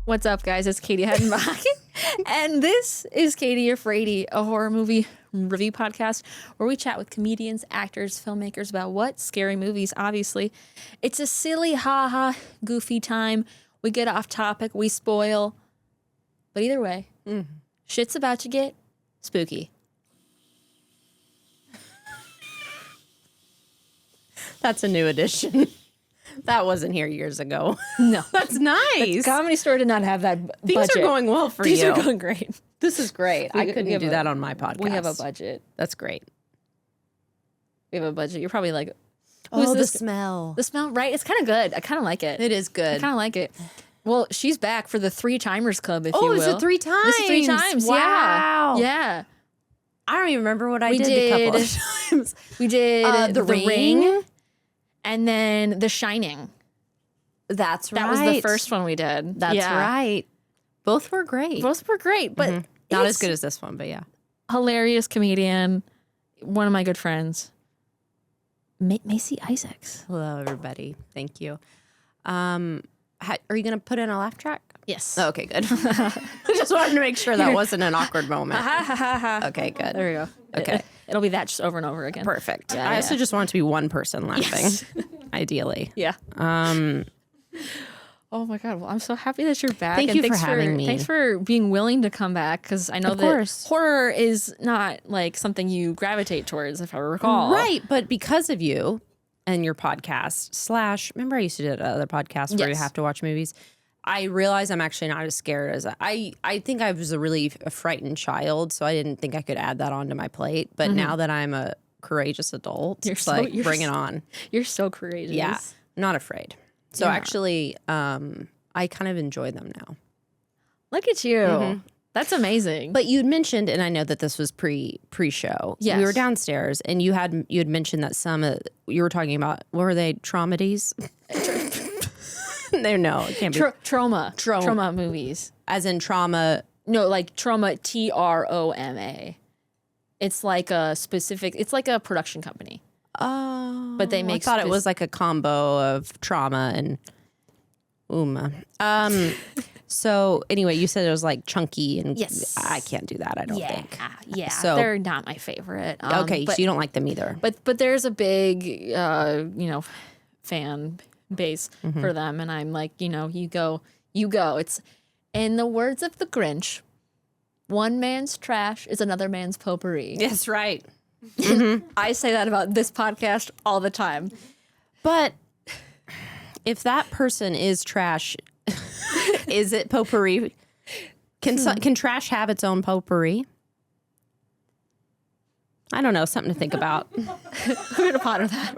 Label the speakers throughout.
Speaker 1: What's up, guys? It's Katie Hettenbach. And this is Katie Afraidy, a horror movie review podcast where we chat with comedians, actors, filmmakers about what? Scary movies, obviously. It's a silly, ha-ha, goofy time. We get off topic, we spoil. But either way, shit's about to get spooky.
Speaker 2: That's a new addition. That wasn't here years ago.
Speaker 1: No.
Speaker 2: That's nice.
Speaker 1: The Comedy Store did not have that budget.
Speaker 2: Things are going well for
Speaker 1: Things
Speaker 2: you.
Speaker 1: are going great.
Speaker 2: This is great. I couldn't do that on my podcast.
Speaker 1: We have a budget.
Speaker 2: That's great.
Speaker 1: We have a budget. You're probably like,
Speaker 2: oh, the smell.
Speaker 1: The smell, right? It's kind of good. I kind of like it.
Speaker 2: It is good.
Speaker 1: I kind of like it. Well, she's back for the 3 Timers Club, if you will.
Speaker 2: Oh, is it 3 times?
Speaker 1: This is 3 times,
Speaker 2: wow.
Speaker 1: Yeah.
Speaker 2: I don't even remember what I did a couple of times.
Speaker 1: We did
Speaker 2: The Ring.
Speaker 1: And then The Shining.
Speaker 2: That's right.
Speaker 1: That was the first one we did.
Speaker 2: That's right. Both were great.
Speaker 1: Both were great, but
Speaker 2: not as good as this one, but yeah.
Speaker 1: Hilarious comedian. One of my good friends. Macey Issacs.
Speaker 2: Hello, everybody. Thank you. Are you going to put in a laugh track?
Speaker 1: Yes.
Speaker 2: Oh, okay, good. I just wanted to make sure that wasn't an awkward moment. Okay, good.
Speaker 1: There we go.
Speaker 2: Okay.
Speaker 1: It'll be that just over and over again.
Speaker 2: Perfect.
Speaker 1: Yeah,
Speaker 2: I also just want it to be one person laughing,
Speaker 1: Yes.
Speaker 2: ideally.
Speaker 1: Yeah. Oh my God. Well, I'm so happy that you're back.
Speaker 2: Thank you for having me.
Speaker 1: Thanks for being willing to come back, because I know that horror is not like something you gravitate towards, if I recall.
Speaker 2: Right. But because of you and your podcast / remember I used to do other podcasts where you have to watch movies. I realize I'm actually not as scared as I think I was a frightened child, so I didn't think I could add that onto my plate. But now that I'm a courageous adult, bring it on.
Speaker 1: You're so courageous.
Speaker 2: Yeah. I'm not afraid. So actually, I kind of enjoy them now.
Speaker 1: Look at you. That's amazing.
Speaker 2: But you'd mentioned, and I know that this was pre-show.
Speaker 1: Yes.
Speaker 2: We were downstairs, and you had mentioned that you were talking about, what were they, traumedies? No, it can't be.
Speaker 1: Trauma movies.
Speaker 2: As in trauma.
Speaker 1: No, like trauma, TROMA. It's like a specific, it's like a production company.
Speaker 2: Oh.
Speaker 1: But they make
Speaker 2: I thought it was like a combo of trauma and Uma. So anyway, you said it was like chunky, and
Speaker 1: yes.
Speaker 2: I can't do that, I don't think.
Speaker 1: Yeah,
Speaker 2: so,
Speaker 1: they're not my favorite.
Speaker 2: Okay, so you don't like them either.
Speaker 1: But there's a big, fan base for them, and I'm like, you go. It's, in the words of the Grinch, one man's trash is another man's potpourri.
Speaker 2: That's right.
Speaker 1: I say that about this podcast all the time.
Speaker 2: But if that person is trash, is it potpourri? Can trash have its own potpourri? I don't know. Something to think about.
Speaker 1: I'm gonna ponder that.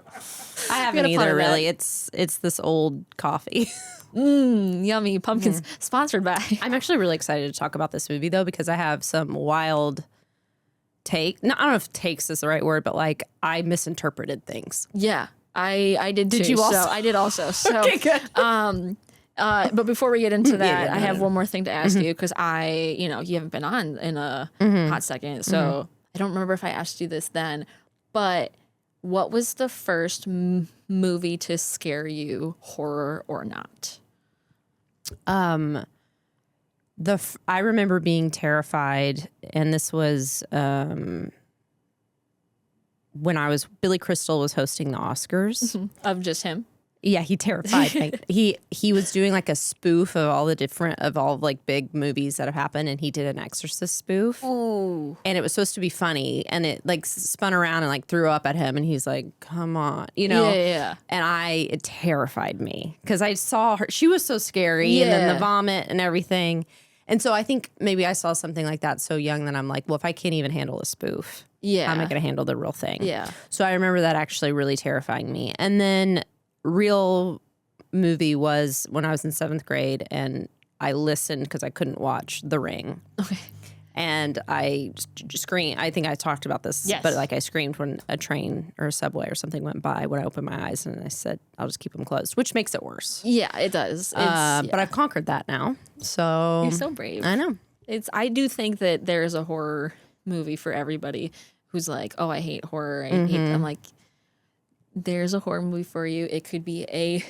Speaker 2: I haven't either, really. It's this old coffee.
Speaker 1: Yummy. Pumpkins. Sponsored by.
Speaker 2: I'm actually really excited to talk about this movie, though, because I have some wild take. No, I don't know if takes is the right word, but like I misinterpreted things.
Speaker 1: Yeah, I did too.
Speaker 2: Did you also?
Speaker 1: So I did also. So,
Speaker 2: okay, good.
Speaker 1: But before we get into that, I have one more thing to ask you, because you haven't been on in a hot second. So I don't remember if I asked you this then, but what was the first movie to scare you, horror or not?
Speaker 2: I remember being terrified, and this was when Billy Crystal was hosting the Oscars.
Speaker 1: Of just him?
Speaker 2: Yeah, he terrified me. He was doing like a spoof of all like big movies that have happened, and he did an Exorcist spoof.
Speaker 1: Oh.
Speaker 2: And it was supposed to be funny, and it like spun around and like threw up at him, and he's like, "Come on,"
Speaker 1: Yeah.
Speaker 2: And it terrified me because I saw her; she was so scary, and then the vomit and everything. And so I think maybe I saw something like that so young that I'm like, well, if I can't even handle a spoof, how am I going to handle the real thing?
Speaker 1: Yeah.
Speaker 2: So I remember that actually really terrifying me. And then real movie was when I was in 7th grade, and I listened because I couldn't watch The Ring.
Speaker 1: Okay.
Speaker 2: And I screamed. I think I talked about this, but like I screamed when a train or a subway or something went by when I opened my eyes, and I said, I'll just keep them closed, which makes it worse.
Speaker 1: Yeah, it does.
Speaker 2: But I've conquered that now. So
Speaker 1: you're so brave.
Speaker 2: I know.
Speaker 1: I do think that there is a horror movie for everybody who's like, oh, I hate horror. I'm like, there's a horror movie for you. It could be a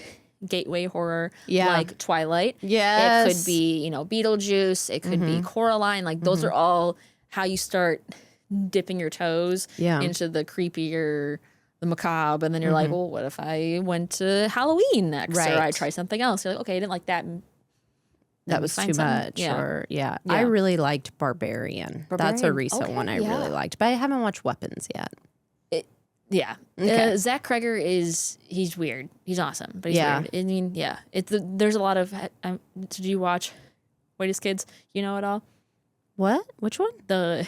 Speaker 1: gateway horror,
Speaker 2: Yeah.
Speaker 1: like Twilight.
Speaker 2: Yes.
Speaker 1: It could be, Beetlejuice. It could be Coraline. Like those are all how you start dipping your toes into the creepier, the macabre, and then you're like, well, what if I went to Halloween next, or I try something else? You're like, okay, I didn't like that.
Speaker 2: That was too much.
Speaker 1: Yeah.
Speaker 2: Or I really liked Barbarian. That's a recent one I really liked, but I haven't watched Weapons yet.
Speaker 1: Zach Kreger he's weird. He's awesome, but he's weird. I mean, there's a lot of. Did you watch Whitest Kids? You know it all.
Speaker 2: What? Which one?
Speaker 1: The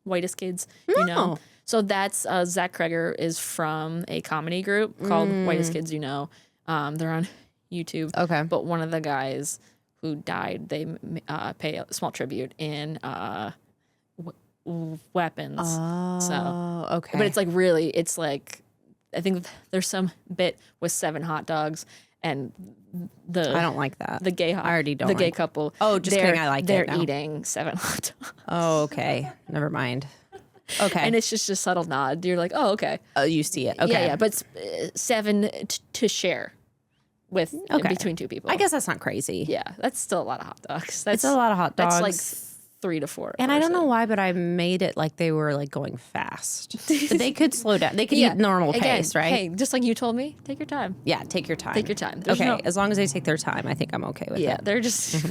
Speaker 1: Whitest Kids.
Speaker 2: No.
Speaker 1: You know. So that's Zach Kreger is from a comedy group called Whitest Kids. They're on YouTube. Okay. But one of the guys who died, they pay a small tribute in Weapons.
Speaker 2: Oh, okay.
Speaker 1: But it's like really, it's like, I think there's some bit with 7 hot dogs and
Speaker 2: I don't like that.
Speaker 1: The gay
Speaker 2: I already don't.
Speaker 1: The gay couple.
Speaker 2: Oh, just kidding. I like it.
Speaker 1: They're eating 7 hot dogs.
Speaker 2: Oh, okay. Never mind. Okay.
Speaker 1: And it's just a subtle nod. You're like, oh, okay.
Speaker 2: Oh, you see it. Okay.
Speaker 1: Yeah. But it's 7 to share with between 2 people.
Speaker 2: I guess that's not crazy.
Speaker 1: Yeah, that's still a lot of hot dogs.
Speaker 2: It's a lot of hot dogs.
Speaker 1: That's like 3 to 4.
Speaker 2: And I don't know why, but I made it like they were like going fast. But they could slow down. They could eat normal pace, right?
Speaker 1: Hey, just like you told me, take your time.
Speaker 2: Yeah, take your time.
Speaker 1: Take your time.
Speaker 2: As long as they take their time, I think I'm okay with it.
Speaker 1: Yeah, they're just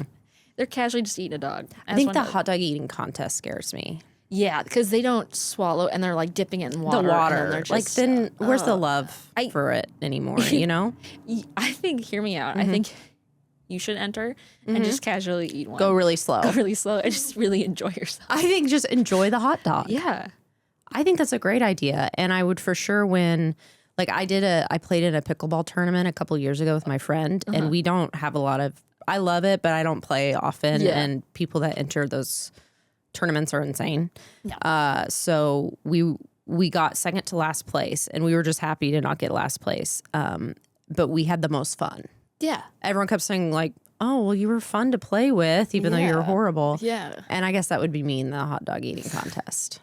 Speaker 1: they're casually just eating a dog.
Speaker 2: I think the hot dog eating contest scares me.
Speaker 1: Yeah, because they don't swallow and they're like dipping it in water.
Speaker 2: The water. Just, then where's the love for it anymore,
Speaker 1: I think, hear me out. I think you should enter and just casually eat one.
Speaker 2: Go really slow.
Speaker 1: And just really enjoy yourself.
Speaker 2: I think just enjoy the hot dog.
Speaker 1: Yeah.
Speaker 2: I think that's a great idea. And I would for sure win. Like I played in a pickleball tournament a couple years ago with my friend and we don't have a lot of, I love it, but I don't play often. Yeah. And people that enter those tournaments are insane. Yeah. So we got second to last place and we were just happy to not get last place. But we had the most fun.
Speaker 1: Yeah.
Speaker 2: Everyone kept saying like, oh, well, you were fun to play with, even though you were horrible.
Speaker 1: Yeah.
Speaker 2: And I guess that would be me in the hot dog eating contest.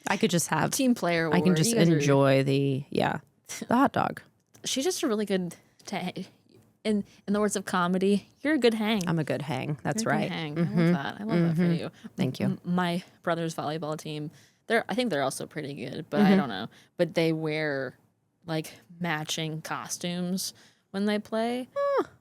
Speaker 2: I could just have
Speaker 1: team player award.
Speaker 2: I can just enjoy the hot dog.
Speaker 1: She's just a really good in the words of comedy, you're a good hang.
Speaker 2: I'm a good hang. That's right.
Speaker 1: Hang. I love that. I love that for you.
Speaker 2: Thank you.
Speaker 1: My brother's volleyball team, I think they're also pretty good, but I don't know. But they wear like matching costumes when they play.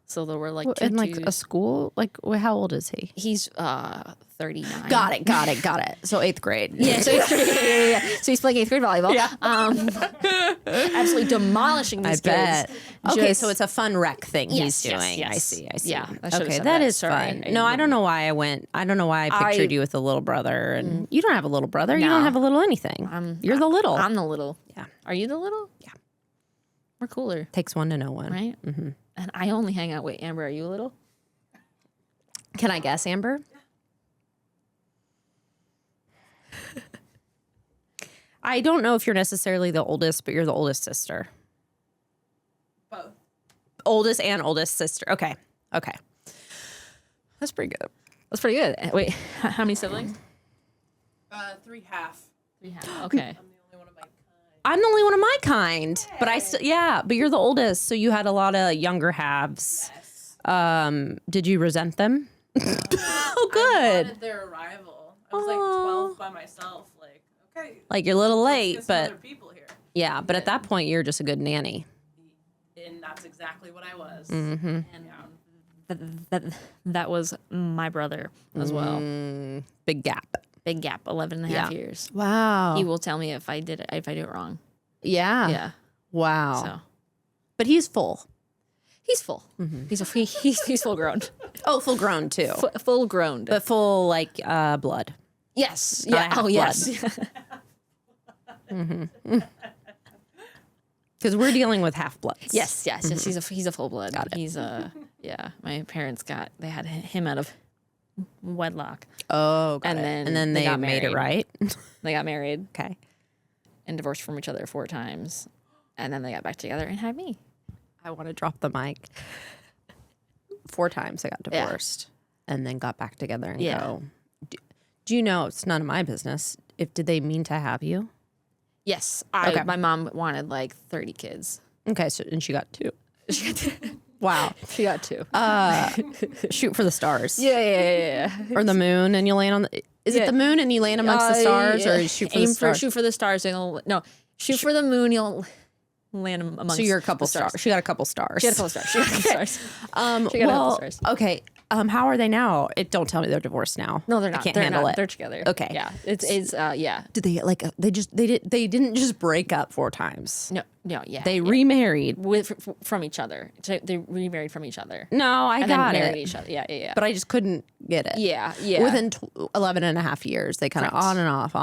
Speaker 1: So they'll wear like tutus.
Speaker 2: In like a school? Like how old is he?
Speaker 1: He's 39.
Speaker 2: Got it. So 8th grade.
Speaker 1: Yeah, so he's yeah. So he's playing 8th grade volleyball. Yeah. Absolutely demolishing these kids.
Speaker 2: Bet. Okay, so it's a fun rec thing he's doing.
Speaker 1: Yes.
Speaker 2: I see.
Speaker 1: Yeah.
Speaker 2: Okay, that is fun. No, I don't know why I don't know why I pictured you with a little brother. And you don't have a little brother. No. You don't have a little anything. You're the little.
Speaker 1: I'm the little.
Speaker 2: Yeah.
Speaker 1: Are you the little?
Speaker 2: Yeah.
Speaker 1: We're cooler.
Speaker 2: Takes one to know one.
Speaker 1: Right? Mm-hmm. And I only hang out with Amber. Are you a little?
Speaker 2: Can I guess, Amber? I don't know if you're necessarily the oldest, but you're the oldest sister.
Speaker 3: Both.
Speaker 2: Oldest and oldest sister. Okay. That's pretty good.
Speaker 1: That's pretty good. Wait, how many siblings?
Speaker 3: 3 half.
Speaker 1: 3 half. Okay.
Speaker 2: I'm the only one of my kind. But I still, but you're the oldest, so you had a lot of younger halves.
Speaker 3: Yes.
Speaker 2: Did you resent them? Oh, good.
Speaker 3: I wanted their arrival. I was like 12 by myself. Like, okay.
Speaker 2: Like you're a little late,
Speaker 3: but
Speaker 2: but
Speaker 3: other people here.
Speaker 2: Yeah, but at that point you're just a good nanny.
Speaker 3: And that's exactly what I was.
Speaker 2: Mm-hmm.
Speaker 1: And that was my brother as well.
Speaker 2: Big gap.
Speaker 1: 11 and a half years.
Speaker 2: Wow.
Speaker 1: He will tell me if I do it wrong.
Speaker 2: Yeah.
Speaker 1: Yeah.
Speaker 2: Wow.
Speaker 1: So,
Speaker 2: but he's full.
Speaker 1: He's full. Mm-hmm. He's full grown.
Speaker 2: Oh, full grown too.
Speaker 1: Full grown.
Speaker 2: But full like blood.
Speaker 1: Yes. Yeah. Oh, yes.
Speaker 2: Because we're dealing with half bloods.
Speaker 1: Yes. He's a full blood.
Speaker 2: Got it.
Speaker 1: He's my parents they had him out of wedlock.
Speaker 2: Oh, got
Speaker 1: and
Speaker 2: it.
Speaker 1: then
Speaker 2: they made it right.
Speaker 1: They got married.
Speaker 2: Okay.
Speaker 1: And divorced from each other 4 times. And then they got back together and had me.
Speaker 2: I want to drop the mic. 4 times I got divorced and then got back together and go. Do you know, it's none of my business, did they mean to have you?
Speaker 1: Yes. My mom wanted like 30 kids.
Speaker 2: Okay, and she got 2. Wow.
Speaker 1: She got 2.
Speaker 2: Shoot for the stars.
Speaker 1: Yeah.
Speaker 2: Or the moon, and you land on the... Is it the moon and you land amongst the stars, or shoot for the stars?
Speaker 1: Shoot for the stars. Shoot for the moon. You'll land amongst.
Speaker 2: So you're a couple stars. She got a couple stars.
Speaker 1: She got a couple stars.
Speaker 2: Okay. How are they now? Don't tell me they're divorced now.
Speaker 1: No, they're not.
Speaker 2: I can't
Speaker 1: they're
Speaker 2: handle
Speaker 1: not.
Speaker 2: it.
Speaker 1: They're together.
Speaker 2: Okay.
Speaker 1: Yeah. It's yeah.
Speaker 2: Did they they didn't just break up 4 times?
Speaker 1: No. Yeah.
Speaker 2: They remarried
Speaker 1: from each other. So they remarried from each other.
Speaker 2: No, I
Speaker 1: and
Speaker 2: got
Speaker 1: then married
Speaker 2: it.
Speaker 1: each other. Yeah.
Speaker 2: But I just couldn't get it.
Speaker 1: Yeah.
Speaker 2: Within 11 and a half years, they kind of on and off.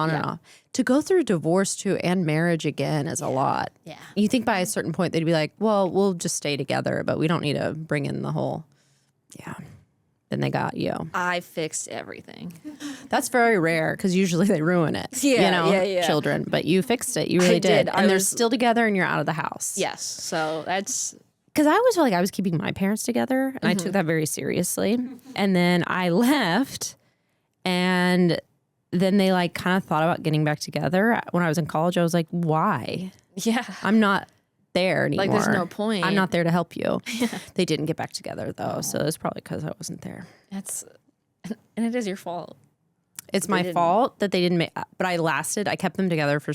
Speaker 2: To go through divorce too and marriage again is a lot.
Speaker 1: Yeah.
Speaker 2: You think by a certain point they'd be like, well, we'll just stay together, but we don't need to bring in the whole, Then they got you.
Speaker 1: I fixed everything.
Speaker 2: That's very rare because usually they ruin it.
Speaker 1: Yeah.
Speaker 2: Children. But you fixed it. You really did. And they're still together and you're out of the house.
Speaker 1: Yes. So that's...
Speaker 2: Because I always felt like I was keeping my parents together, and I took that very seriously. And then I left, and then they like kind of thought about getting back together. When I was in college, I was like, why?
Speaker 1: Yeah.
Speaker 2: I'm not there anymore.
Speaker 1: Like, there's no point.
Speaker 2: I'm not there to help you. They didn't get back together, though, so it's probably because I wasn't there.
Speaker 1: And it is your fault.
Speaker 2: It's my fault that they didn't make, but I lasted. I kept them together for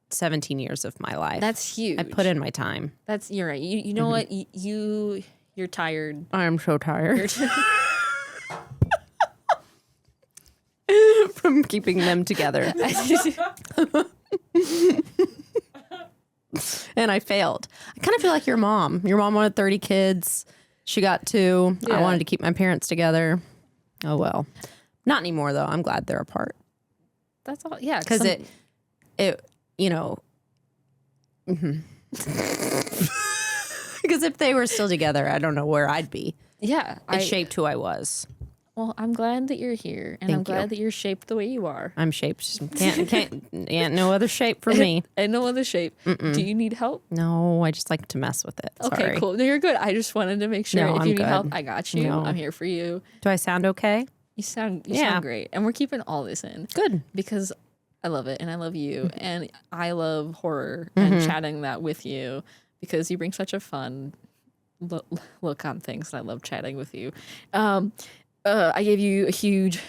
Speaker 2: 17 years of my life.
Speaker 1: That's huge.
Speaker 2: I put in my time.
Speaker 1: You're right. You know what? You're tired.
Speaker 2: I'm so tired. From keeping them together. And I failed. I kind of feel like your mom. Your mom wanted 30 kids. She got 2.
Speaker 1: Yeah.
Speaker 2: I wanted to keep my parents together. Oh, well. Not anymore, though. I'm glad they're apart.
Speaker 1: That's all. Yeah.
Speaker 2: Because because if they were still together, I don't know where I'd be.
Speaker 1: Yeah.
Speaker 2: It shaped who I was.
Speaker 1: Well, I'm glad that you're here, and I'm glad that you're shaped the way you are.
Speaker 2: I'm shaped. Can't no other shape for me.
Speaker 1: And no other shape. Do you need help?
Speaker 2: No, I just like to mess with it.
Speaker 1: Okay,
Speaker 2: Sorry.
Speaker 1: cool. No, you're good. I just wanted to make sure
Speaker 2: No,
Speaker 1: if
Speaker 2: I'm
Speaker 1: you need
Speaker 2: good.
Speaker 1: help, I got you.
Speaker 2: No.
Speaker 1: I'm here for you.
Speaker 2: Do I sound okay?
Speaker 1: You sound great, and we're keeping all this in.
Speaker 2: Good.
Speaker 1: Because I love it, and I love you, and I love horror and chatting that with you because you bring such a fun look on things, and I love chatting with you. I gave you a huge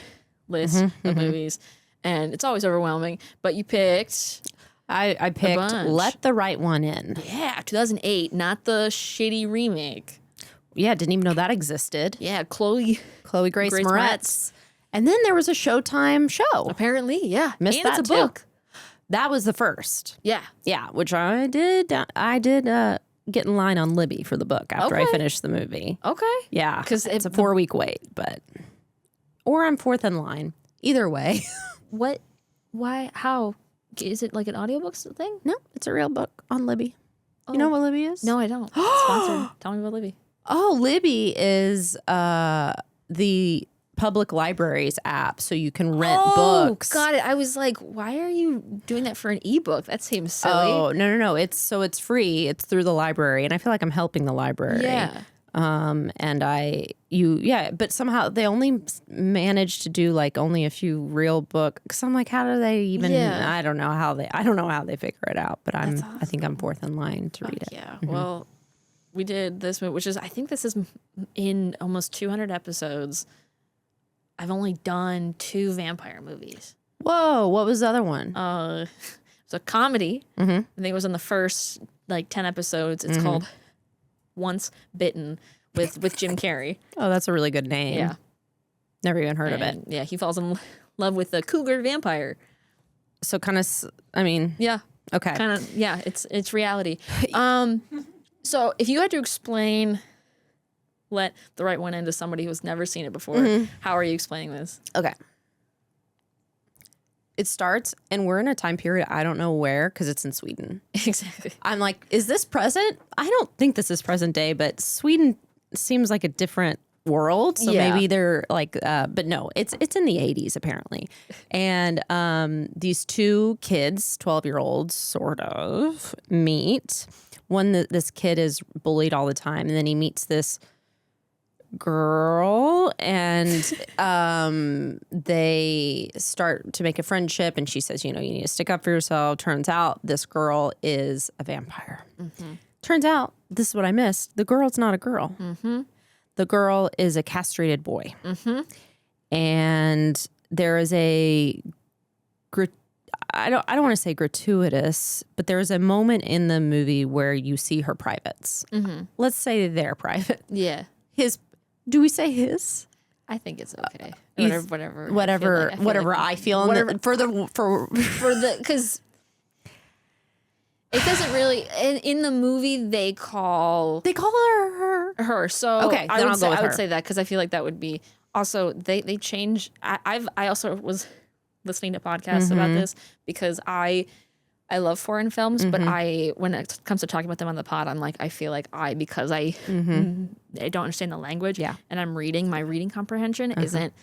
Speaker 1: list of movies, and it's always overwhelming, but you picked...
Speaker 2: I picked Let the Right One In.
Speaker 1: Yeah, 2008, not the shitty remake.
Speaker 2: Yeah, didn't even know that existed.
Speaker 1: Yeah, Chloe
Speaker 2: Grace Moretz. And then there was a Showtime show.
Speaker 1: Apparently, yeah.
Speaker 2: Missed
Speaker 1: and
Speaker 2: that
Speaker 1: it's a
Speaker 2: too.
Speaker 1: book.
Speaker 2: That was the first.
Speaker 1: Yeah.
Speaker 2: Yeah, which I did. I did get in line on Libby for the book after I finished the movie.
Speaker 1: Okay.
Speaker 2: Yeah, because it's a 4-week wait, or I'm 4th in line. Either way.
Speaker 1: What? Why? How? Is it like an audiobook thing?
Speaker 2: No, it's a real book on Libby. You know what Libby is?
Speaker 1: No, I don't. Sponsored. Tell me about Libby.
Speaker 2: Oh, Libby is the public libraries app, so you can rent books.
Speaker 1: Oh, got it. I was like, why are you doing that for an ebook? That seems silly.
Speaker 2: Oh, no. It's free. It's through the library, and I feel like I'm helping the library.
Speaker 1: Yeah.
Speaker 2: But somehow they only managed to do like only a few real books. Because I'm like, how do they even?
Speaker 1: Yeah.
Speaker 2: I don't know how they figure it out. But I think I'm 4th in line to read it.
Speaker 1: Yeah. Well, we did this movie, which is, I think this is in almost 200 episodes. I've only done 2 vampire movies.
Speaker 2: Whoa, what was the other one?
Speaker 1: It's a comedy. I think it was in the first 10 episodes. It's called Once Bitten with Jim Carrey.
Speaker 2: Oh, that's a really good name.
Speaker 1: Yeah.
Speaker 2: Never even heard of it.
Speaker 1: Yeah, he falls in love with the cougar vampire.
Speaker 2: So kind of,
Speaker 1: Yeah.
Speaker 2: Okay.
Speaker 1: Kind of, yeah, it's reality. So if you had to explain Let the Right One In to somebody who's never seen it before, how are you explaining this?
Speaker 2: Okay. It starts, and we're in a time period I don't know where, because it's in Sweden.
Speaker 1: Exactly.
Speaker 2: I'm like, is this present? I don't think this is present day, but Sweden seems like a different world. So maybe they're like, but no, it's in the 80s apparently. And these 2 kids, 12-year-olds, sort of, meet. This kid is bullied all the time, and then he meets this girl, and they start to make a friendship, and she says, you need to stick up for yourself. Turns out this girl is a vampire. Turns out, this is what I missed. The girl's not a girl. Mm-hmm. The girl is a castrated boy. Mm-hmm. And there is a, I don't want to say gratuitous, but there is a moment in the movie where you see her privates. Mm-hmm. Let's say they're private.
Speaker 1: Yeah.
Speaker 2: Do we say his?
Speaker 1: I think it's okay.
Speaker 2: Whatever I feel.
Speaker 1: Because it doesn't really in the movie they call her. So
Speaker 2: okay,
Speaker 1: I would say that because I feel like that would be also they change. I also was listening to podcasts about this because I love foreign films, but when it comes to talking about them on the pod, I'm like, I feel like because I don't understand the language and I'm reading, my reading comprehension isn't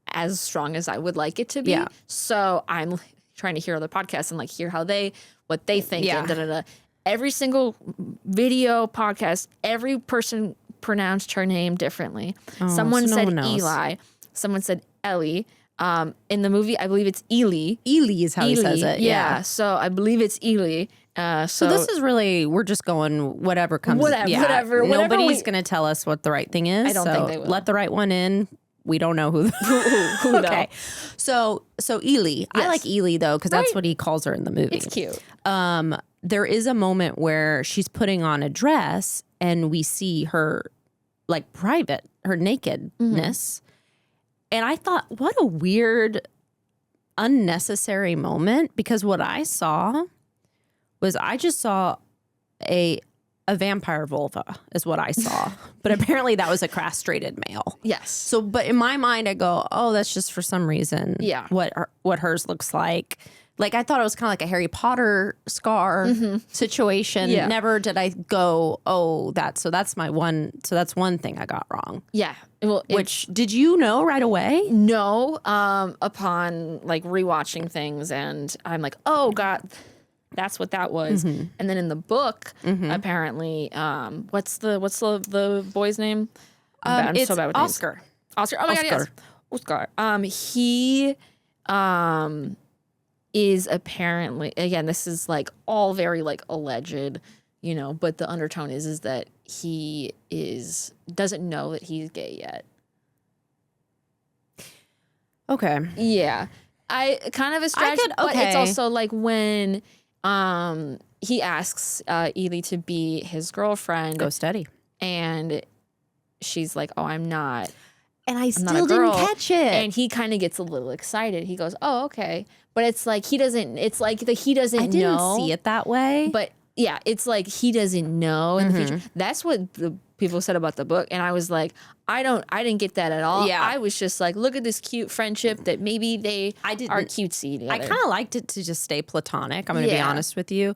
Speaker 1: as strong as I would like it to be. Yeah. So I'm trying to hear other podcasts and like hear what they think. Yeah. And da-da-da. Every single video podcast, every person pronounced her name differently. Oh, someone said Eli. Someone said Ellie. In the movie, I believe it's Eli.
Speaker 2: Eli is how he says it.
Speaker 1: Yeah. So I believe it's Eli.
Speaker 2: So this is really, we're just going whatever comes. Whatever. Nobody's going to tell us what the right thing is.
Speaker 1: I don't think they will.
Speaker 2: Let the right one in. We don't know who. Okay. So Eli. Yes. I like Eli though because that's what he calls her in the movie.
Speaker 1: It's cute.
Speaker 2: There is a moment where she's putting on a dress and we see her like her nakedness. And I thought, what a weird, unnecessary moment because what I saw was I just saw a vampire vulva is what I saw. But apparently that was a castrated male.
Speaker 1: Yes.
Speaker 2: So, but in my mind, I go, oh, that's just for some reason.
Speaker 1: Yeah.
Speaker 2: What hers looks like. Like I thought it was kind of like a Harry Potter scar situation. Yeah. Never did I go, oh, that's one thing I got wrong.
Speaker 1: Yeah. Well,
Speaker 2: which did you know right away?
Speaker 1: No. Upon like rewatching things, and I'm like, oh God, that's what that was. And then in the book, apparently, what's the boy's name? I'm
Speaker 2: it's
Speaker 1: so bad with
Speaker 2: Oskar.
Speaker 1: Names. Oskar. Oh my God, yes, Oskar. He is apparently, again, this is like all very like alleged, but the undertone is that he doesn't know that he's gay yet.
Speaker 2: Okay.
Speaker 1: Yeah. I kind of a stretch, but it's also like when he asks Eli to be his girlfriend.
Speaker 2: Go steady.
Speaker 1: And she's like, oh, I'm not.
Speaker 2: And I still didn't catch it.
Speaker 1: And he kind of gets a little excited. He goes, oh, okay. But it's like he doesn't know.
Speaker 2: I didn't see it that way.
Speaker 1: But yeah, it's like he doesn't know in the future. That's what the people said about the book. And I was like, I didn't get that at all. Yeah. I was just like, look at this cute friendship that maybe they are cutesy together.
Speaker 2: I kind of liked it to just stay platonic. I'm going to be honest with you.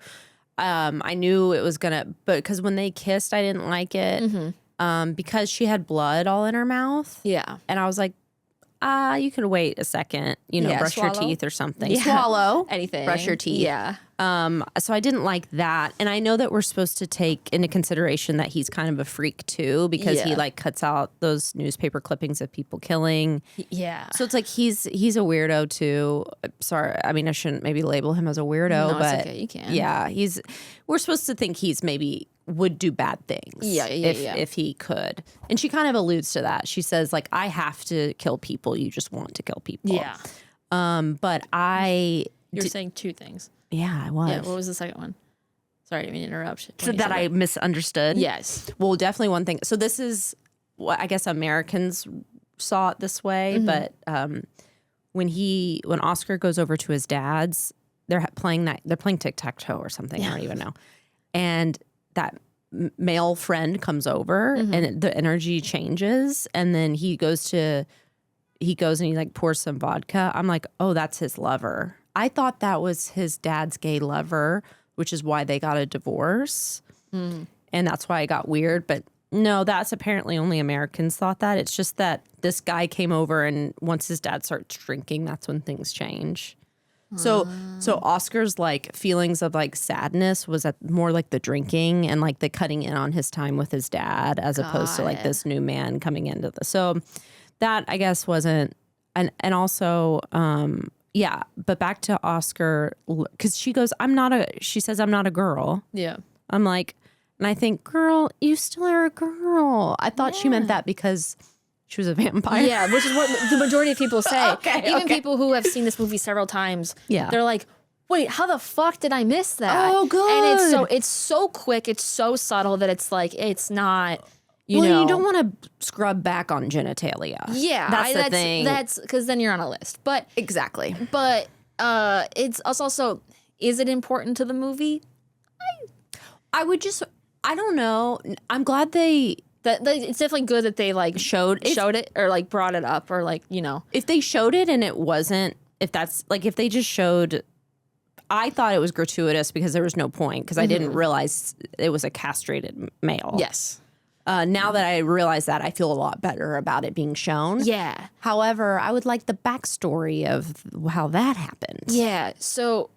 Speaker 2: I knew it was going to, but because when they kissed, I didn't like it. Because she had blood all in her mouth. Yeah. And I was like, you could wait a second, brush your teeth or something.
Speaker 1: Yeah.
Speaker 2: Swallow.
Speaker 1: Anything.
Speaker 2: Brush your teeth.
Speaker 1: Yeah.
Speaker 2: So I didn't like that. And I know that we're supposed to take into consideration that he's kind of a freak too, because he like cuts out those newspaper clippings of people killing.
Speaker 1: Yeah.
Speaker 2: So it's like he's a weirdo too. Sorry. I mean, I shouldn't maybe label him as a weirdo, but
Speaker 1: it's okay. You can.
Speaker 2: Yeah. We're supposed to think he's maybe would do bad things if he could. And she kind of alludes to that. She says like, I have to kill people. You just want to kill people.
Speaker 1: Yeah.
Speaker 2: But
Speaker 1: You're saying two things.
Speaker 2: Yeah, I was.
Speaker 1: Yeah, what was the second one? Sorry, I didn't mean to interrupt.
Speaker 2: So that I misunderstood?
Speaker 1: Yes.
Speaker 2: Well, definitely one thing. So this is what I guess Americans saw it this way, but when Oskar goes over to his dad's, they're playing tic-tac-toe or something, I don't even know. And that male friend comes over and the energy changes, and then he goes and he like pours some vodka. I'm like, oh, that's his lover. I thought that was his dad's gay lover, which is why they got a divorce. And that's why it got weird. But no, that's apparently only Americans thought that. It's just that this guy came over, and once his dad starts drinking, that's when things change. So Oscar's like feelings of like sadness was more like the drinking and like the cutting in on his time with his dad as opposed to like this new man coming into the. So that I guess wasn't, and also, yeah, but back to Oskar, because she says, I'm not a girl.
Speaker 1: Yeah.
Speaker 2: I'm like, And I think, girl, you still are a girl. I thought she meant that because she was a vampire.
Speaker 1: Yeah, which is what the majority of people say. Even
Speaker 2: okay.
Speaker 1: people who have seen this movie several times,
Speaker 2: Yeah.
Speaker 1: they're like, wait, how the fuck did I miss that?
Speaker 2: Oh, good.
Speaker 1: And it's so quick, it's so subtle that it's like, it's not, you know.
Speaker 2: You don't want to scrub back on genitalia.
Speaker 1: Yeah.
Speaker 2: That's the thing.
Speaker 1: That's because then you're on a list. But
Speaker 2: Exactly.
Speaker 1: But it's also, is it important to the movie?
Speaker 2: I don't know. I'm glad it's
Speaker 1: definitely good that they like showed it or like brought it up or like, you know.
Speaker 2: if they showed it and it wasn't, if they just showed, I thought it was gratuitous because there was no point because I didn't realize it was a castrated male.
Speaker 1: Yes.
Speaker 2: Now that I realize that, I feel a lot better about it being shown.
Speaker 1: Yeah.
Speaker 2: However, I would like the backstory of how that happened.
Speaker 1: Yeah. So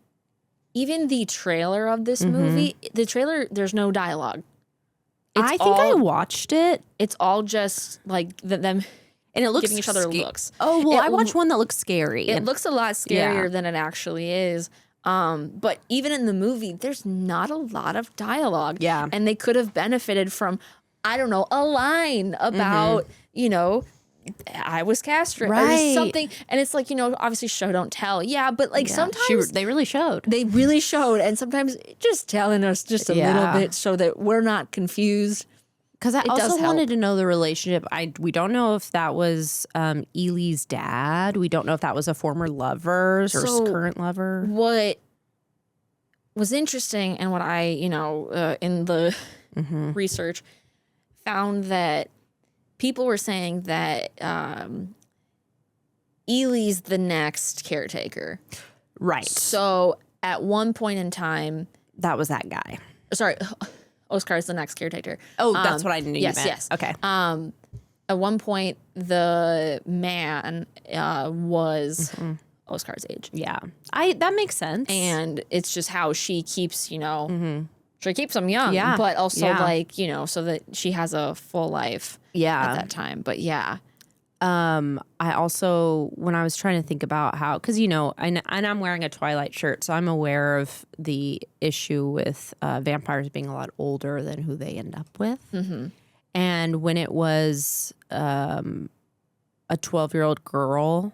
Speaker 1: even the trailer of this movie, the trailer, there's no dialogue.
Speaker 2: I think I watched it.
Speaker 1: It's all just like them
Speaker 2: And it looks
Speaker 1: giving each other looks.
Speaker 2: Oh, well, I watched one that looks scary.
Speaker 1: It looks a lot scarier than it actually is. But even in the movie, there's not a lot of dialogue.
Speaker 2: Yeah.
Speaker 1: And they could have benefited from, I don't know, a line about, you know, I was castrated or something. And it's like, you know, obviously show don't tell. Yeah, but like sometimes
Speaker 2: they really showed.
Speaker 1: they really showed. And sometimes just telling us just a little bit so that we're not confused.
Speaker 2: Because I also wanted to know the relationship. We don't know if that was Eli's dad. We don't know if that was a former lover or current lover.
Speaker 1: What was interesting and what I, you know, in the research found that people were saying that Eli's the next caretaker.
Speaker 2: Right.
Speaker 1: So at one point in time,
Speaker 2: that was that guy.
Speaker 1: Sorry, Oskar is the next caretaker.
Speaker 2: Oh, that's what I knew you meant.
Speaker 1: Yes.
Speaker 2: Okay.
Speaker 1: At one point, the man was Oskar's age.
Speaker 2: Yeah. That makes sense.
Speaker 1: And it's just how she keeps, you know, she keeps him young, but also like, you know, so that she has a full life at that time. But yeah.
Speaker 2: I also, when I was trying to think about how, because, you know, and I'm wearing a Twilight shirt, so I'm aware of the issue with vampires being a lot older than who they end up with. And when it was a 12-year-old girl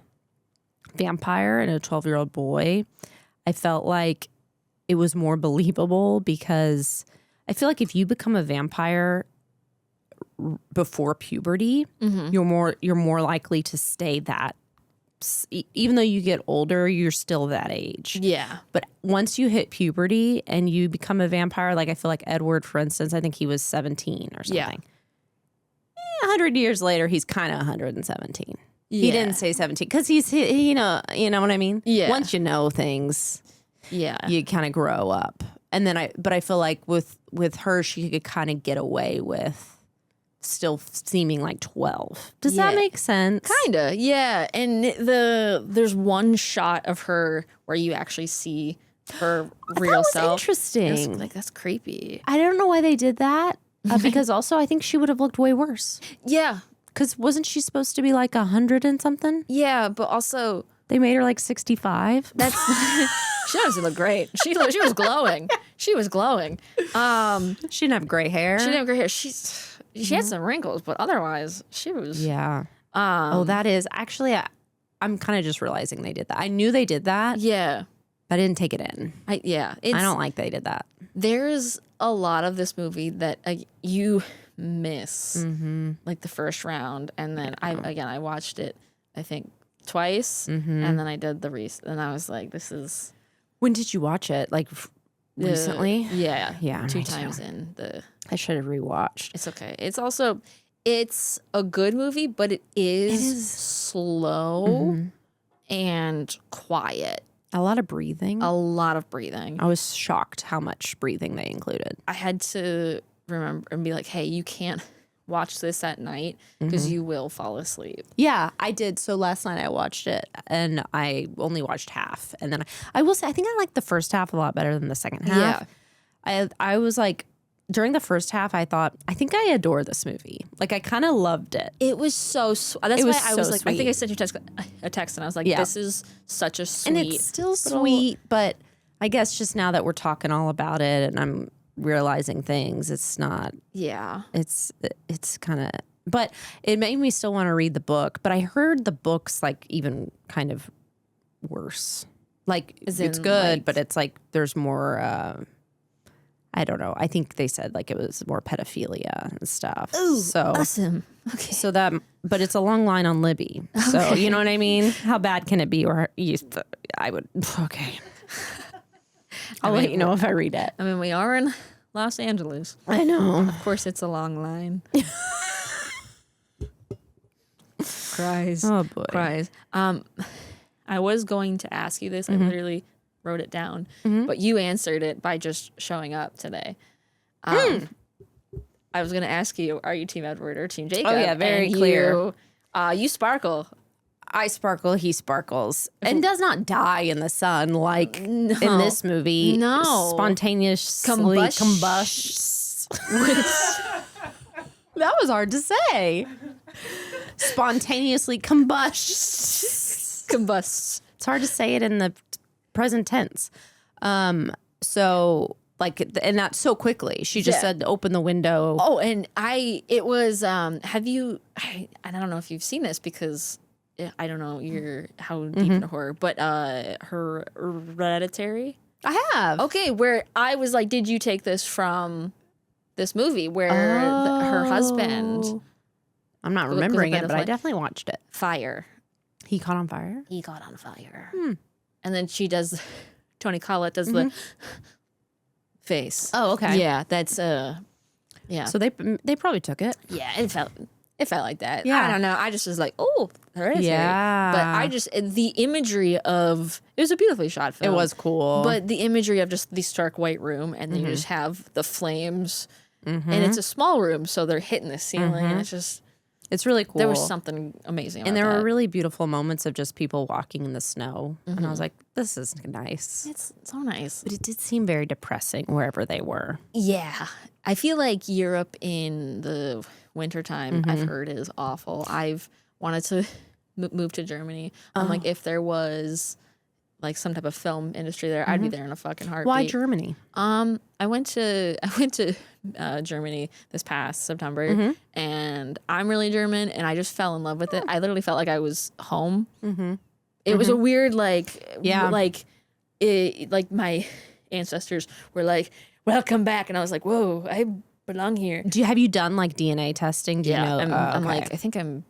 Speaker 2: vampire and a 12-year-old boy, I felt like it was more believable because I feel like if you become a vampire before puberty, you're more likely to stay that. Even though you get older, you're still that age.
Speaker 1: Yeah.
Speaker 2: But once you hit puberty and you become a vampire, like I feel like Edward, for instance, I think he was 17 or something.
Speaker 1: Yeah.
Speaker 2: 100 years later, he's kind of 117. Yeah. He didn't say 17 because he's, you know what I mean?
Speaker 1: Yeah.
Speaker 2: Once you know things, you kind of grow up. And then but I feel like with her, she could kind of get away with still seeming like 12. Does that make sense?
Speaker 1: Kinda, yeah. And there's one shot of her where you actually see her real self.
Speaker 2: Interesting.
Speaker 1: That's creepy.
Speaker 2: I don't know why they did that because also I think she would have looked way worse.
Speaker 1: Yeah.
Speaker 2: Because wasn't she supposed to be like 100 and something?
Speaker 1: Yeah, but also
Speaker 2: they made her like 65.
Speaker 1: That's she doesn't look great. She was glowing. She was glowing.
Speaker 2: She didn't have gray hair.
Speaker 1: She didn't have gray hair. She had some wrinkles, but otherwise she was.
Speaker 2: Yeah. That is actually. I'm kind of just realizing they did that. I knew they did that.
Speaker 1: Yeah.
Speaker 2: But I didn't take it in.
Speaker 1: I
Speaker 2: don't like they did that.
Speaker 1: There's a lot of this movie that you miss, like the first round, and then I watched it, I think twice, and then I did and I was like, this is.
Speaker 2: When did you watch it? Like recently?
Speaker 1: Yeah. 2
Speaker 2: me
Speaker 1: times
Speaker 2: too.
Speaker 1: in the.
Speaker 2: I should have rewatched.
Speaker 1: It's okay. It's also, it's a good movie, but it is slow and quiet.
Speaker 2: A lot of breathing.
Speaker 1: A lot of breathing.
Speaker 2: I was shocked how much breathing they included.
Speaker 1: I had to remember and be like, hey, you can't watch this at night because you will fall asleep.
Speaker 2: Yeah, I did. So last night I watched it and I only watched half. And then I will say, I think I liked the first half a lot better than the second half. Yeah. I was like, during the first half, I thought, I think I adore this movie. Like, I kind of loved it.
Speaker 1: It was so that's why I was like,
Speaker 2: sweet.
Speaker 1: I think I sent you a text and I was like, this is such a sweet.
Speaker 2: And it's still sweet, but I guess just now that we're talking all about it and I'm realizing things. It's not.
Speaker 1: Yeah.
Speaker 2: It's kind of. But it made me still want to read the book. But I heard the book's like even kind of worse. Like it's good, but it's like there's more. I don't know. I think they said like it was more pedophilia and stuff.
Speaker 1: Ooh,
Speaker 2: so
Speaker 1: awesome. Okay.
Speaker 2: So that, but it's a long line on Libby. So you know what I mean? How bad can it be? Or I would. Okay. I'll let you know if I read it.
Speaker 1: I mean, we are in Los Angeles.
Speaker 2: I know.
Speaker 1: Of course, it's a long line. Cries.
Speaker 2: Oh boy.
Speaker 1: Cries. I was going to ask you this. I literally wrote it down, but you answered it by just showing up today. I was going to ask you, are you Team Edward or Team Jacob?
Speaker 2: Oh yeah, very clear.
Speaker 1: You sparkle.
Speaker 2: I sparkle, he sparkles, and does not die in the sun like in this movie.
Speaker 1: No.
Speaker 2: Spontaneously combusts. That was hard to say. Spontaneously combusts.
Speaker 1: Combusts.
Speaker 2: It's hard to say it in the present tense. So like, and not so quickly. She just said, open the window.
Speaker 1: Oh, and it was, have you, I don't know if you've seen this because I don't know how deep into horror, but Hereditary.
Speaker 2: I have.
Speaker 1: Okay, where I was like, did you take this from this movie where her husband.
Speaker 2: I'm not remembering it, but I definitely watched it.
Speaker 1: Fire.
Speaker 2: He caught on fire?
Speaker 1: He caught on fire. And then she does, Toni Collette does the face.
Speaker 2: Oh, okay.
Speaker 1: Yeah, that's, yeah.
Speaker 2: So they probably took it.
Speaker 1: Yeah, it felt like that.
Speaker 2: Yeah.
Speaker 1: I don't know. I just was like, oh, Hereditary.
Speaker 2: Yeah.
Speaker 1: But I just, the imagery of, it was a beautifully shot film.
Speaker 2: It was cool.
Speaker 1: But the imagery of just the stark white room and then you just have the flames and it's a small room. So they're hitting the ceiling and it's just.
Speaker 2: It's really cool.
Speaker 1: There was something amazing about
Speaker 2: and there
Speaker 1: that.
Speaker 2: were really beautiful moments of just people walking in the snow. And I was like, this is nice.
Speaker 1: It's so nice.
Speaker 2: But it did seem very depressing wherever they were.
Speaker 1: Yeah. I feel like Europe in the wintertime, I've heard is awful. I've wanted to move to Germany. I'm like, if there was like some type of film industry there, I'd be there in a fucking heartbeat.
Speaker 2: Why Germany?
Speaker 1: I went to Germany this past September, and I'm really German, and I just fell in love with it. I literally felt like I was home. It was a weird like my ancestors were like, "Welcome back," and I was like, "Whoa, I belong here."
Speaker 2: Have you done like DNA testing? Do you know?
Speaker 1: I'm like, I think I'm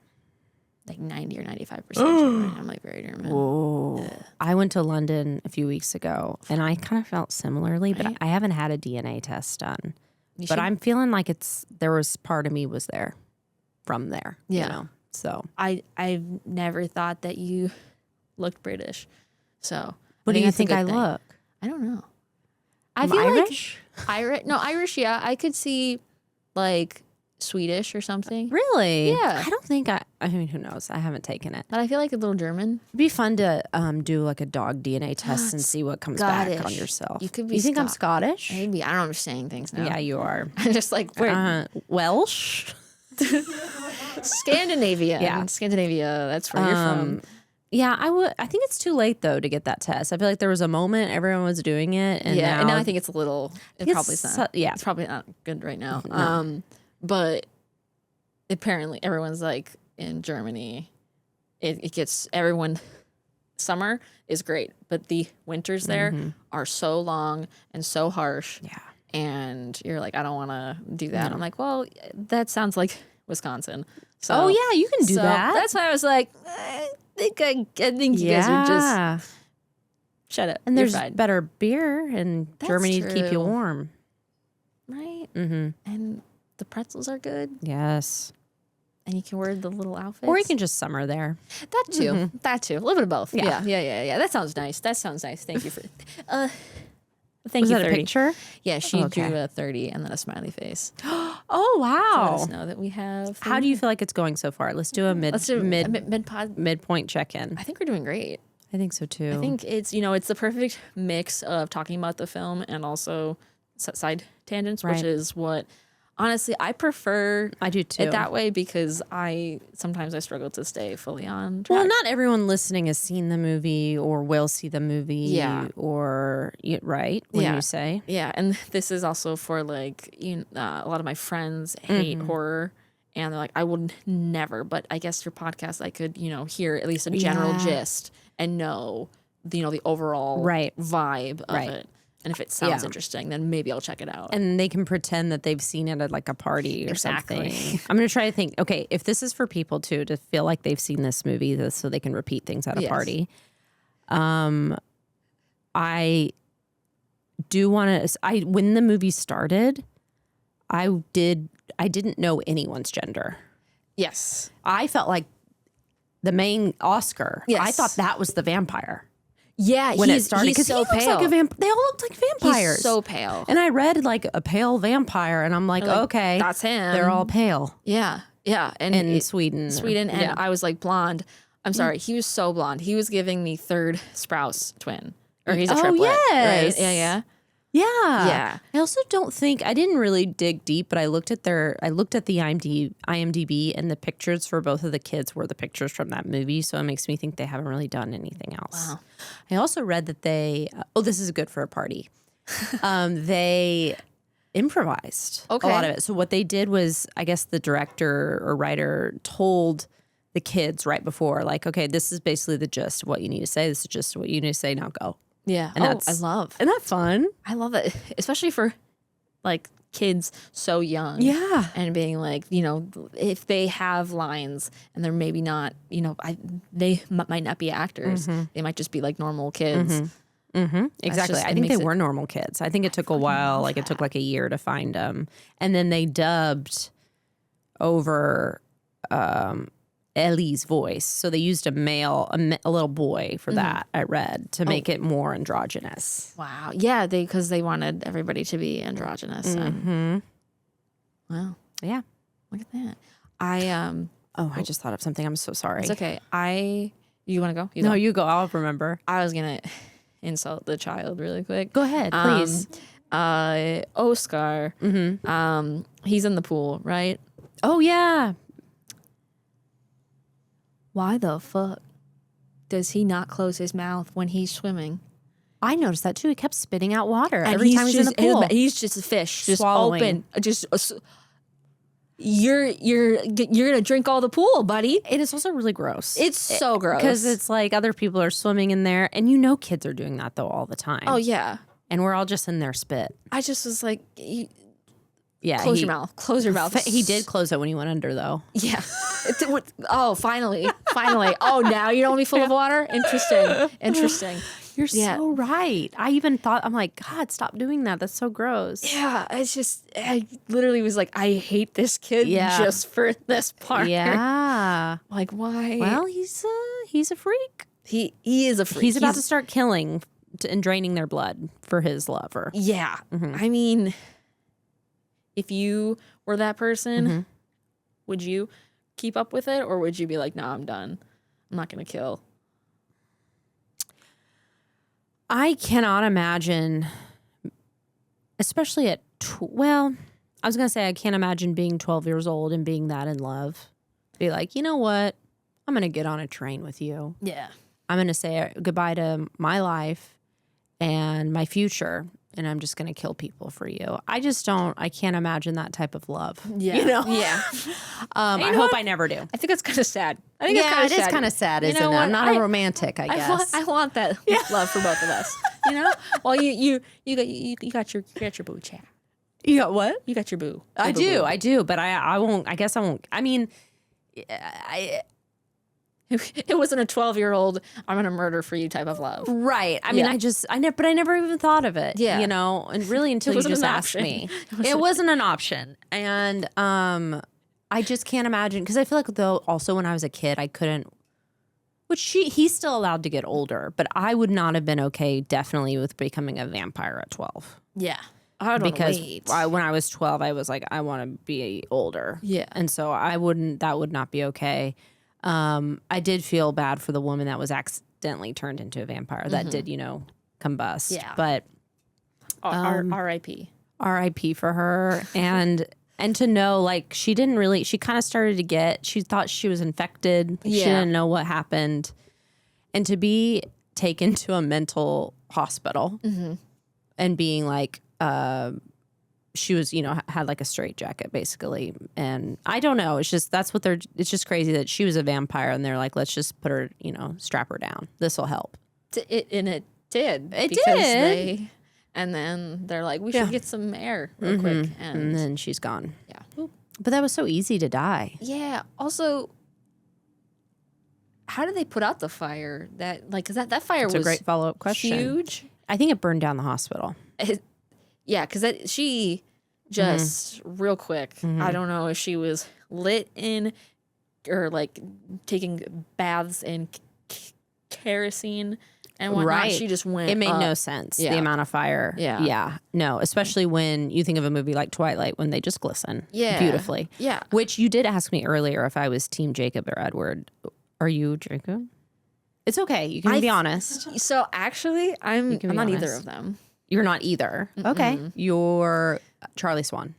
Speaker 1: like 90 or 95% German. I'm like very German.
Speaker 2: Whoa. I went to London a few weeks ago and I kind of felt similarly, but I haven't had a DNA test done. But I'm feeling like there was part of me was there from there.
Speaker 1: Yeah.
Speaker 2: You know? So
Speaker 1: I've never thought that you looked British. So
Speaker 2: what do you think I look?
Speaker 1: I don't know.
Speaker 2: I feel Irish?
Speaker 1: Irish, yeah. I could see like Swedish or something.
Speaker 2: Really?
Speaker 1: Yeah.
Speaker 2: I don't think I mean, who knows? I haven't taken it.
Speaker 1: But I feel like a little German.
Speaker 2: It'd be fun to do like a dog DNA test and see what comes back on yourself.
Speaker 1: You could be
Speaker 2: You think I'm Scottish?
Speaker 1: Maybe. I don't know. I'm saying things now.
Speaker 2: Yeah, you are.
Speaker 1: I'm just like,
Speaker 2: Welsh?
Speaker 1: Scandinavia.
Speaker 2: Yeah.
Speaker 1: Scandinavia. That's where you're from.
Speaker 2: Yeah, I think it's too late though to get that test. I feel like there was a moment everyone was doing it, and
Speaker 1: and now I think it's a little. It's probably not good right now.
Speaker 2: No.
Speaker 1: But apparently everyone's like in Germany. It gets everyone. Summer is great, but the winters there are so long and so harsh.
Speaker 2: Yeah,
Speaker 1: and you're like, I don't want to do that. I'm like, well, that sounds like Wisconsin. So,
Speaker 2: oh yeah, you can do that.
Speaker 1: That's why I was like, I think you guys are just shut up.
Speaker 2: And
Speaker 1: You're
Speaker 2: there's
Speaker 1: fine.
Speaker 2: better beer in Germany to keep you warm,
Speaker 1: right?
Speaker 2: Mm-hmm.
Speaker 1: And the pretzels are good,
Speaker 2: yes.
Speaker 1: and you can wear the little outfits,
Speaker 2: Or you can just summer there.
Speaker 1: that too. That too. A little bit of both.
Speaker 2: Yeah.
Speaker 1: Yeah. That sounds nice. Thank you for. Thank
Speaker 2: Was
Speaker 1: you.
Speaker 2: that
Speaker 1: 30.
Speaker 2: a picture?
Speaker 1: Yeah, she
Speaker 2: Okay.
Speaker 1: drew a 30 and then a smiley face.
Speaker 2: Oh
Speaker 1: Let
Speaker 2: wow!
Speaker 1: us know that we have.
Speaker 2: How do you feel like it's going so far? Let's do a
Speaker 1: mid-pod?
Speaker 2: midpoint check in.
Speaker 1: I think we're doing great.
Speaker 2: I think so too.
Speaker 1: I think it's it's the perfect mix of talking about the film and also side tangents, which
Speaker 2: Right.
Speaker 1: is what honestly, I prefer
Speaker 2: I do too.
Speaker 1: it that way because sometimes I struggle to stay fully on track.
Speaker 2: Well, not everyone listening has seen the movie or will see the movie.
Speaker 1: Yeah.
Speaker 2: Or right when
Speaker 1: Yeah.
Speaker 2: you say.
Speaker 1: Yeah, and this is also for like a lot of my friends hate horror, and they're like, I would never. But I guess your podcast, I could hear at least a general gist and know the overall vibe of it. And if it sounds interesting, then maybe I'll check it out.
Speaker 2: And they can pretend that they've seen it at like a party or something. I'm going to try to think, okay, if this is for people too, to feel like they've seen this movie so they can repeat things at a party. I do want to, when the movie started, I didn't know anyone's gender.
Speaker 1: Yes.
Speaker 2: I felt like the main Oscar, I thought that was the vampire.
Speaker 1: Yeah,
Speaker 2: when it started,
Speaker 1: he's so pale.
Speaker 2: Like they all looked like vampires.
Speaker 1: He's so pale.
Speaker 2: And I read like a pale vampire, and I'm like, okay,
Speaker 1: that's him.
Speaker 2: They're all pale.
Speaker 1: Yeah, yeah. And
Speaker 2: in Sweden,
Speaker 1: and I was like blonde. I'm sorry, he was so blonde. He was giving me third Sprouse twin, or he's a triplet.
Speaker 2: Yes.
Speaker 1: Right? Yeah.
Speaker 2: Yeah. I also don't think I didn't really dig deep, but I looked at the IMDb, and the pictures for both of the kids were the pictures from that movie. So it makes me think they haven't really done anything else. Wow. I also read that they this is good for a party. They improvised a lot of it. So what they did was, I guess the director or writer told the kids right before, like, okay, this is basically the gist of what you need to say. This is just what you need to say. Now go.
Speaker 1: Yeah.
Speaker 2: And
Speaker 1: I love.
Speaker 2: Isn't that fun?
Speaker 1: I love it, especially for like kids so young.
Speaker 2: Yeah.
Speaker 1: And being like, if they have lines and they're maybe not, they might not be actors. They might just be like normal kids.
Speaker 2: Exactly. I think they were normal kids. I think it took a while. Like it took like a year to find them. And then they dubbed over Ellie's voice. So they used a little boy for that, I read, to make it more androgynous.
Speaker 1: Wow. Yeah, because they wanted everybody to be androgynous. Wow.
Speaker 2: Yeah.
Speaker 1: Look at that. I
Speaker 2: just thought of something. I'm so sorry.
Speaker 1: It's okay. You want to go?
Speaker 2: No, you go. I'll remember.
Speaker 1: I was going to insult the child really quick.
Speaker 2: Go ahead, please.
Speaker 1: Oskar, he's in the pool, right?
Speaker 2: Oh, yeah.
Speaker 1: Why the fuck does he not close his mouth when he's swimming?
Speaker 2: I noticed that too. He kept spitting out water every time he's in the pool.
Speaker 1: He's just a fish, just
Speaker 2: swallowing.
Speaker 1: Open. You're gonna drink all the pool, buddy.
Speaker 2: It is also really gross.
Speaker 1: It's so gross
Speaker 2: because it's like other people are swimming in there, and kids are doing that though all the time.
Speaker 1: Oh yeah,
Speaker 2: and we're all just in their spit.
Speaker 1: I just was like,
Speaker 2: close
Speaker 1: your mouth. Close your mouth.
Speaker 2: He did close it when he went under though.
Speaker 1: Yeah. Finally. Oh, now you don't want to be full of water? Interesting.
Speaker 2: You're so right. I even thought, I'm like, God, stop doing that. That's so gross.
Speaker 1: Yeah, I literally was like, I hate this kid just for this part.
Speaker 2: Yeah.
Speaker 1: Like, why?
Speaker 2: Well, he's a freak.
Speaker 1: He is a freak.
Speaker 2: He's about to start killing and draining their blood for his lover.
Speaker 1: Yeah. I mean, if you were that person, would you keep up with it, or would you be like, nah, I'm done. I'm not going to kill.
Speaker 2: I cannot imagine, especially at, I was going to say I can't imagine being 12 years old and being that in love. Be like, you know what? I'm going to get on a train with you.
Speaker 1: Yeah.
Speaker 2: I'm going to say goodbye to my life and my future, and I'm just going to kill people for you. I can't imagine that type of love.
Speaker 1: Yeah.
Speaker 2: Yeah. I hope I never do.
Speaker 1: I think that's kind of sad. I think it's
Speaker 2: kind of sad, isn't it? I'm not a romantic, I guess.
Speaker 1: I want that love for both of us. Well, you got your boo chat.
Speaker 2: You got what?
Speaker 1: You got your boo.
Speaker 2: I do, but I won't. I guess I won't. I mean,
Speaker 1: it wasn't a 12-year-old I'm gonna murder for you type of love,
Speaker 2: right? I mean, but I never even thought of it.
Speaker 1: Yeah,
Speaker 2: and really until you just asked me, it wasn't an option, and I just can't imagine, because I feel like though also when I was a kid I couldn't. Which he's still allowed to get older, but I would not have been okay definitely with becoming a vampire at 12.
Speaker 1: Yeah.
Speaker 2: Because when I was 12, I was like, I want to be older.
Speaker 1: Yeah.
Speaker 2: And so that would not be okay. I did feel bad for the woman that was accidentally turned into a vampire that did, combust.
Speaker 1: Yeah.
Speaker 2: But
Speaker 1: R.I.P.
Speaker 2: R.I.P. for her. And And to know, like, she kind of started to she thought she was infected. She didn't know what happened. And to be taken to a mental hospital and being like, she was, had like a straitjacket basically. And I don't know. It's just, it's just crazy that she was a vampire and they're like, let's just put her, strap her down. This will help.
Speaker 1: And it did. And then they're like, we should get some air real quick.
Speaker 2: And then she's gone.
Speaker 1: Yeah.
Speaker 2: But that was so easy to die.
Speaker 1: Yeah. Also, how did they put out the fire? Because that fire was
Speaker 2: a great follow-up question.
Speaker 1: Huge.
Speaker 2: I think it burned down the hospital.
Speaker 1: Yeah, because she just real quick. I don't know if she was lit in or like taking baths in kerosene and whatnot.
Speaker 2: Right.
Speaker 1: She just went.
Speaker 2: It made
Speaker 1: up.
Speaker 2: no sense.
Speaker 1: Yeah.
Speaker 2: The amount of fire.
Speaker 1: Yeah.
Speaker 2: Yeah. No, especially when you think of a movie like Twilight when they just glisten.
Speaker 1: Yeah.
Speaker 2: Beautifully.
Speaker 1: Yeah.
Speaker 2: Which you did ask me earlier if I was Team Jacob or Edward. Are you Jacob? It's okay. You can be honest.
Speaker 1: So actually, I'm not either
Speaker 2: honest.
Speaker 1: of them.
Speaker 2: You're not either. Okay. You're Charlie Swan.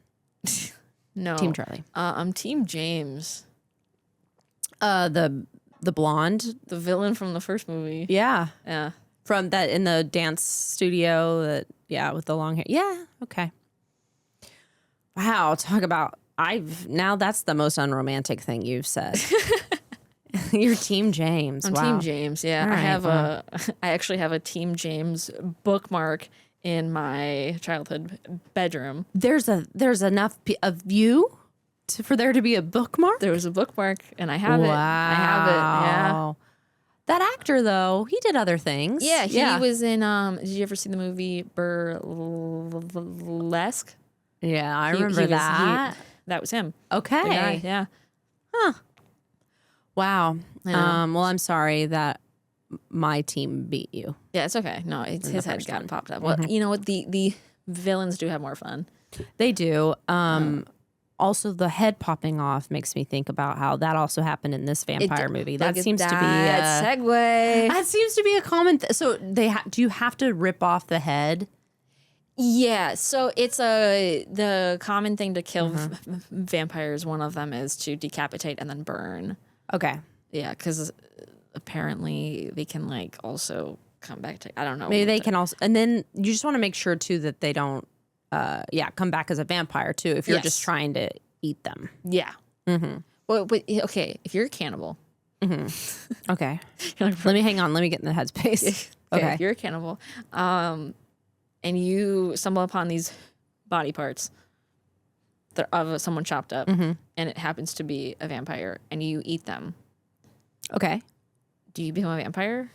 Speaker 1: No.
Speaker 2: Team Charlie.
Speaker 1: I'm Team James.
Speaker 2: The blonde.
Speaker 1: The villain from the first movie.
Speaker 2: Yeah.
Speaker 1: Yeah.
Speaker 2: From that in the dance studio with the long hair. Yeah. Okay. Wow. Talk about now that's the most unromantic thing you've said. You're Team James.
Speaker 1: I'm
Speaker 2: wow.
Speaker 1: Team James. Yeah.
Speaker 2: All right,
Speaker 1: I actually have a Team James bookmark in my childhood bedroom.
Speaker 2: There's enough of you for there to be a bookmark?
Speaker 1: There was a bookmark and I have it. I have it. Yeah.
Speaker 2: That actor though, he did other things.
Speaker 1: Yeah, he was in did you ever see the movie Burlesque?
Speaker 2: Yeah, I remember that.
Speaker 1: That was him.
Speaker 2: Okay.
Speaker 1: The guy, yeah.
Speaker 2: Huh. Wow.
Speaker 1: I know.
Speaker 2: Well, I'm sorry that my team beat you.
Speaker 1: Yeah, it's okay. No, his head got popped up. Well, you know what? The villains do have more fun.
Speaker 2: They do. Also, the head popping off makes me think about how that also happened in this vampire movie. That seems to be
Speaker 1: a segue.
Speaker 2: That seems to be a common. So do you have to rip off the head?
Speaker 1: Yeah. So it's the common thing to kill vampires. One of them is to decapitate and then burn.
Speaker 2: Okay.
Speaker 1: Yeah, because apparently they can also come back to. I don't know.
Speaker 2: Maybe they can also, and then you just want to make sure too that they don't. Come back as a vampire too if you're just trying to eat them.
Speaker 1: Yeah. Mm-hmm. Well, but okay, if you're a cannibal.
Speaker 2: Mm-hmm. Okay. Let me hang on. Let me get in the headspace. Okay.
Speaker 1: If you're a cannibal, and you stumble upon these body parts that of someone chopped up, and it happens to be a vampire, and you eat them.
Speaker 2: Okay.
Speaker 1: Do you become a vampire?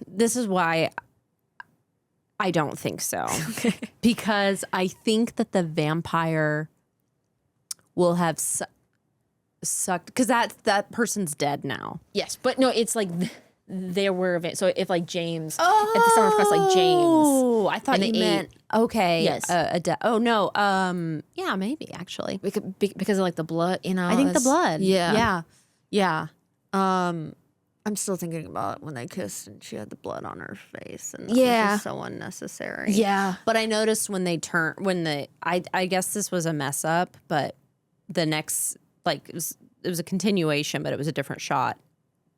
Speaker 2: This is why I don't think so.
Speaker 1: Okay.
Speaker 2: Because I think that the vampire will have sucked, because that person's dead now.
Speaker 1: Yes, but no, it's like there were so if like James, if the summer press like James.
Speaker 2: Oh, I thought you meant okay.
Speaker 1: Yes.
Speaker 2: Oh no. Yeah, maybe actually.
Speaker 1: Because of like the blood,
Speaker 2: I think the blood.
Speaker 1: Yeah.
Speaker 2: Yeah. I'm still thinking about when they kissed and she had the blood on her face, and that was just so unnecessary.
Speaker 1: Yeah.
Speaker 2: But I noticed when I guess this was a mess up, but the next it was a continuation, but it was a different shot.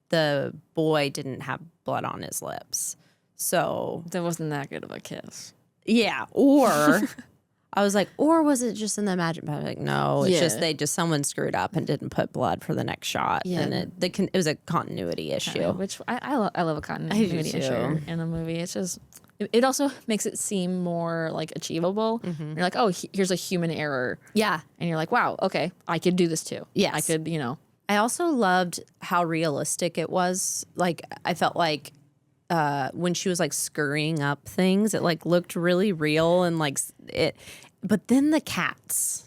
Speaker 2: The boy didn't have blood on his lips, so
Speaker 1: that wasn't that good of a kiss.
Speaker 2: Yeah, or. I was like, or was it just in the magic? But I was like, no, it's just someone screwed up and didn't put blood for the next shot, and it was a continuity issue.
Speaker 1: Which I love a continuity issue in a movie. It's just it also makes it seem more like achievable. You're like, oh, here's a human error.
Speaker 2: Yeah,
Speaker 1: and you're like, wow, okay, I could do this too.
Speaker 2: Yes,
Speaker 1: I could.
Speaker 2: I also loved how realistic it was. Like I felt like. When she was scurrying up things, it looked really real and it. But then the cats,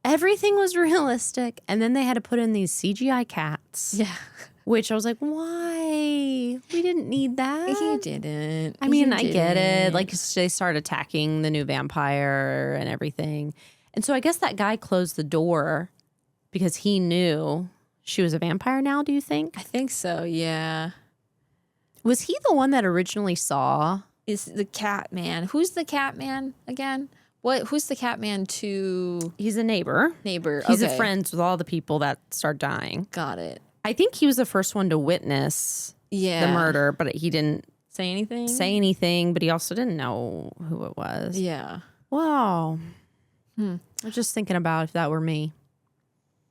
Speaker 2: everything was realistic, and then they had to put in these CGI cats.
Speaker 1: Yeah,
Speaker 2: which I was like, why? We didn't need that.
Speaker 1: He didn't.
Speaker 2: I mean, I get it. They start attacking the new vampire and everything, and so I guess that guy closed the door because he knew. She was a vampire now, do you think?
Speaker 1: I think so, yeah.
Speaker 2: Was he the one that originally saw
Speaker 1: is the cat man. Who's the cat man again? Who's the cat man to
Speaker 2: He's a neighbor. He's a friend with all the people that start dying.
Speaker 1: Got it.
Speaker 2: I think he was the first one to witness the murder, but he didn't
Speaker 1: say
Speaker 2: anything, but he also didn't know who it was.
Speaker 1: Yeah.
Speaker 2: Wow. I was just thinking about if that were me.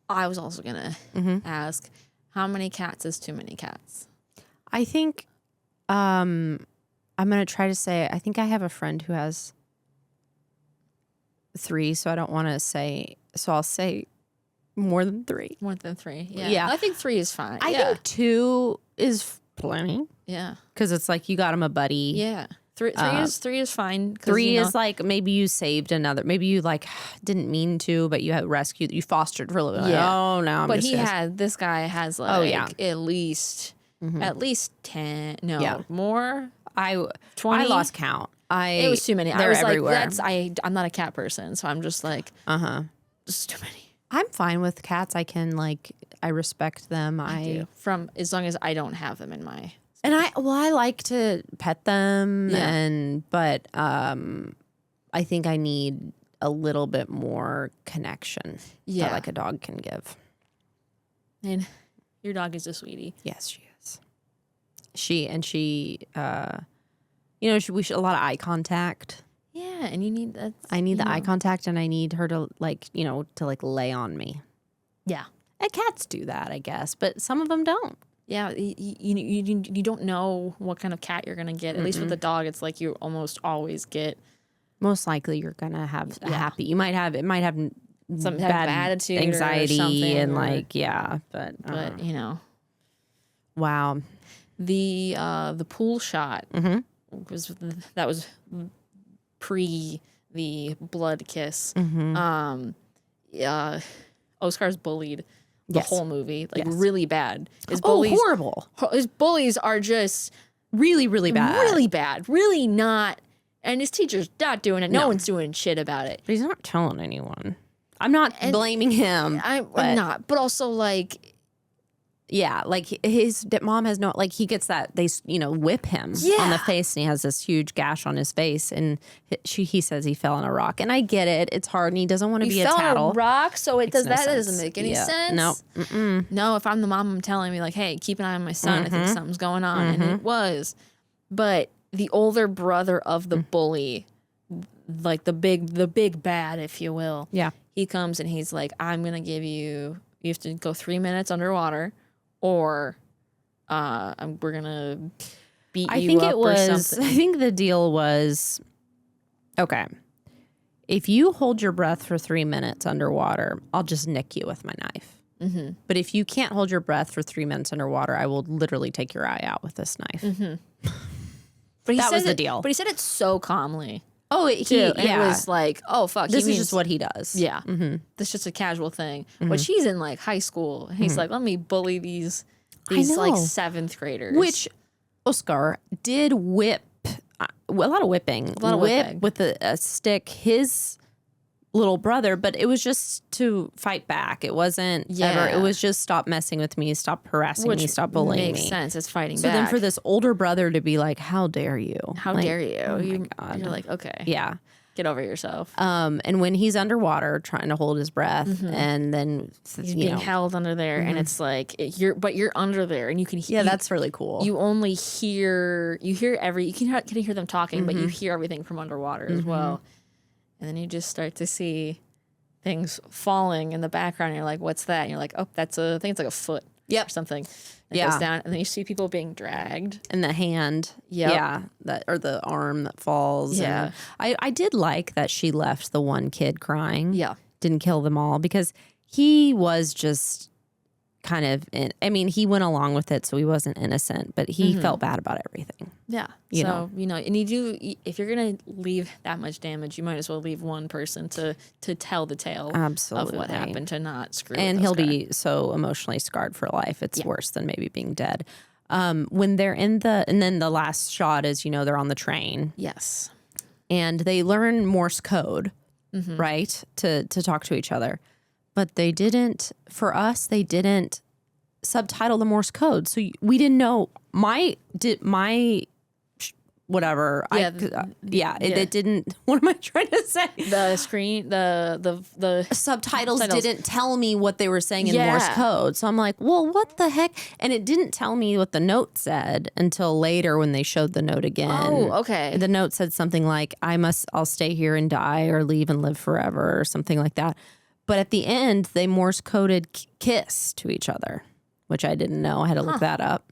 Speaker 1: I was also going to ask, how many cats is too many cats?
Speaker 2: I think I'm going to try to say, I think I have a friend who has 3, so I don't want to say, so I'll say more than 3.
Speaker 1: More than 3, yeah. I think 3 is fine.
Speaker 2: I think 2 is plenty.
Speaker 1: Yeah.
Speaker 2: Because it's like you got him a buddy.
Speaker 1: Yeah. 3 is fine.
Speaker 2: 3 is like maybe you saved another. Maybe you like didn't mean to, but you had rescued. You fostered for a little bit.
Speaker 1: Yeah.
Speaker 2: Oh no!
Speaker 1: But this guy has like at least 10. No, more. 20.
Speaker 2: I lost count.
Speaker 1: It was too many.
Speaker 2: They're
Speaker 1: I was
Speaker 2: everywhere.
Speaker 1: like, I'm not a cat person, so I'm just like, just too many.
Speaker 2: I'm fine with cats. I respect them.
Speaker 1: I do. From as long as I don't have them in my.
Speaker 2: And I like to pet them, but I think I need a little bit more connection that like a dog can give.
Speaker 1: And your dog is a sweetie.
Speaker 2: Yes, she is. She we should a lot of eye contact.
Speaker 1: Yeah, and you need that.
Speaker 2: I need the eye contact, and I need her to to lay on me.
Speaker 1: Yeah,
Speaker 2: and cats do that, I guess, but some of them don't.
Speaker 1: Yeah, you don't know what kind of cat you're gonna get. At least with the dog, it's like you almost always get.
Speaker 2: Most likely, you're gonna have a happy. It might have
Speaker 1: some
Speaker 2: bad
Speaker 1: attitude,
Speaker 2: anxiety,
Speaker 1: or something,
Speaker 2: and
Speaker 1: but you know,
Speaker 2: wow.
Speaker 1: The pool shot was pre the blood kiss. Oscar's bullied. The whole movie, really bad. His bullies,
Speaker 2: horrible.
Speaker 1: His bullies are just
Speaker 2: really, really bad.
Speaker 1: Really bad. Really not. And his teacher's not doing it. No one's doing shit about it.
Speaker 2: But he's not telling anyone. I'm not blaming him.
Speaker 1: I'm not. But also, like...
Speaker 2: Yeah, like his mom has no... Like, he gets that... They, whip him on the face, and he has this huge gash on his face. And he says he fell on a rock. And I get it. It's hard, and he doesn't want to be a tattle.
Speaker 1: He fell on a rock, so that doesn't make any sense.
Speaker 2: No.
Speaker 1: No, if I'm the mom, I'm telling me, like, hey, keep an eye on my son. I think something's going on. And it was. But the older brother of the bully, like the big bad, if you will.
Speaker 2: Yeah.
Speaker 1: He comes and he's like, I'm going to give you have to go 3 minutes underwater, or we're going to beat you up or something.
Speaker 2: I think the deal was, okay, if you hold your breath for 3 minutes underwater, I'll just nick you with my knife. Mm-hmm. But if you can't hold your breath for 3 minutes underwater, I will literally take your eye out with this knife. Mm-hmm.
Speaker 1: But
Speaker 2: that was the deal.
Speaker 1: But he said it so calmly.
Speaker 2: Oh,
Speaker 1: it was like, oh, fuck.
Speaker 2: This is just what he does.
Speaker 1: Yeah. Mm-hmm. This is just a casual thing. Mm-hmm. But she's in like high school. And he's like, let me bully these like 7th graders.
Speaker 2: Which Oskar did whip, a lot of whipping. Whip with a stick his little brother, but it was just to fight back. It wasn't ever, it was just stop messing with me, stop harassing me, stop bullying me.
Speaker 1: Makes sense. It's fighting back.
Speaker 2: So then for this older brother to be like, how dare you?
Speaker 1: How dare you?
Speaker 2: Oh my God.
Speaker 1: You're like, okay.
Speaker 2: Yeah.
Speaker 1: Get over yourself.
Speaker 2: And when he's underwater trying to hold his breath, and then
Speaker 1: he's being held under there, and it's like you're under there, and you can hear.
Speaker 2: Yeah, that's really cool.
Speaker 1: You only hear you can hear them talking, but you hear everything from underwater as well. And then you just start to see things falling in the background. And you're like, "What's that?" And you're like, "Oh, I think it's like a foot, or something." It goes down, and then you see people being dragged.
Speaker 2: And the hand, or the arm that falls.
Speaker 1: Yeah,
Speaker 2: and I did like that she left the one kid crying.
Speaker 1: Yeah,
Speaker 2: didn't kill them all, because he was just kind of. He went along with it, so he wasn't innocent, but he felt bad about everything.
Speaker 1: Yeah, and if you're gonna leave that much damage, you might as well leave one person to tell the tale of what happened, to not screw.
Speaker 2: And
Speaker 1: with
Speaker 2: he'll
Speaker 1: Oskar.
Speaker 2: Be so emotionally scarred for life. It's worse than maybe being dead. When they're and then the last shot is they're on the train.
Speaker 1: Yes,
Speaker 2: and they learn Morse code, right, to talk to each other, but they didn't. For us, they didn't subtitle the Morse code, so we didn't know. My whatever.
Speaker 1: Yeah,
Speaker 2: It didn't. What am I trying to say?
Speaker 1: The screen, the
Speaker 2: subtitles didn't tell me what they were saying in Morse code. So I'm like, well, what the heck? And it didn't tell me what the note said until later when they showed the note again.
Speaker 1: Oh, okay.
Speaker 2: The note said something like, I'll stay here and die or leave and live forever or something like that. But at the end, they Morse coded kiss to each other, which I didn't know. I had to look that up.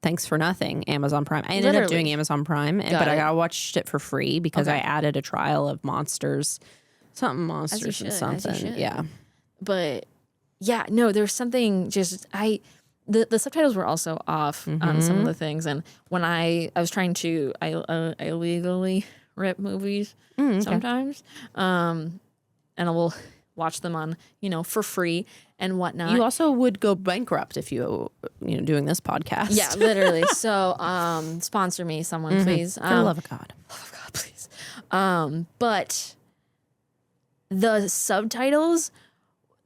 Speaker 2: Thanks for nothing, Amazon Prime. I ended up doing Amazon Prime, but I watched it for free because I added a trial of monsters and something. Yeah.
Speaker 1: But yeah, no, there's something just the subtitles were also off on some of the things, and when I was trying to I illegally rip movies sometimes, and I will watch them on for free and whatnot.
Speaker 2: You also would go bankrupt if you doing this podcast.
Speaker 1: Yeah, literally. So sponsor me, someone, please.
Speaker 2: For the love of God.
Speaker 1: Love of God, please. But the subtitles,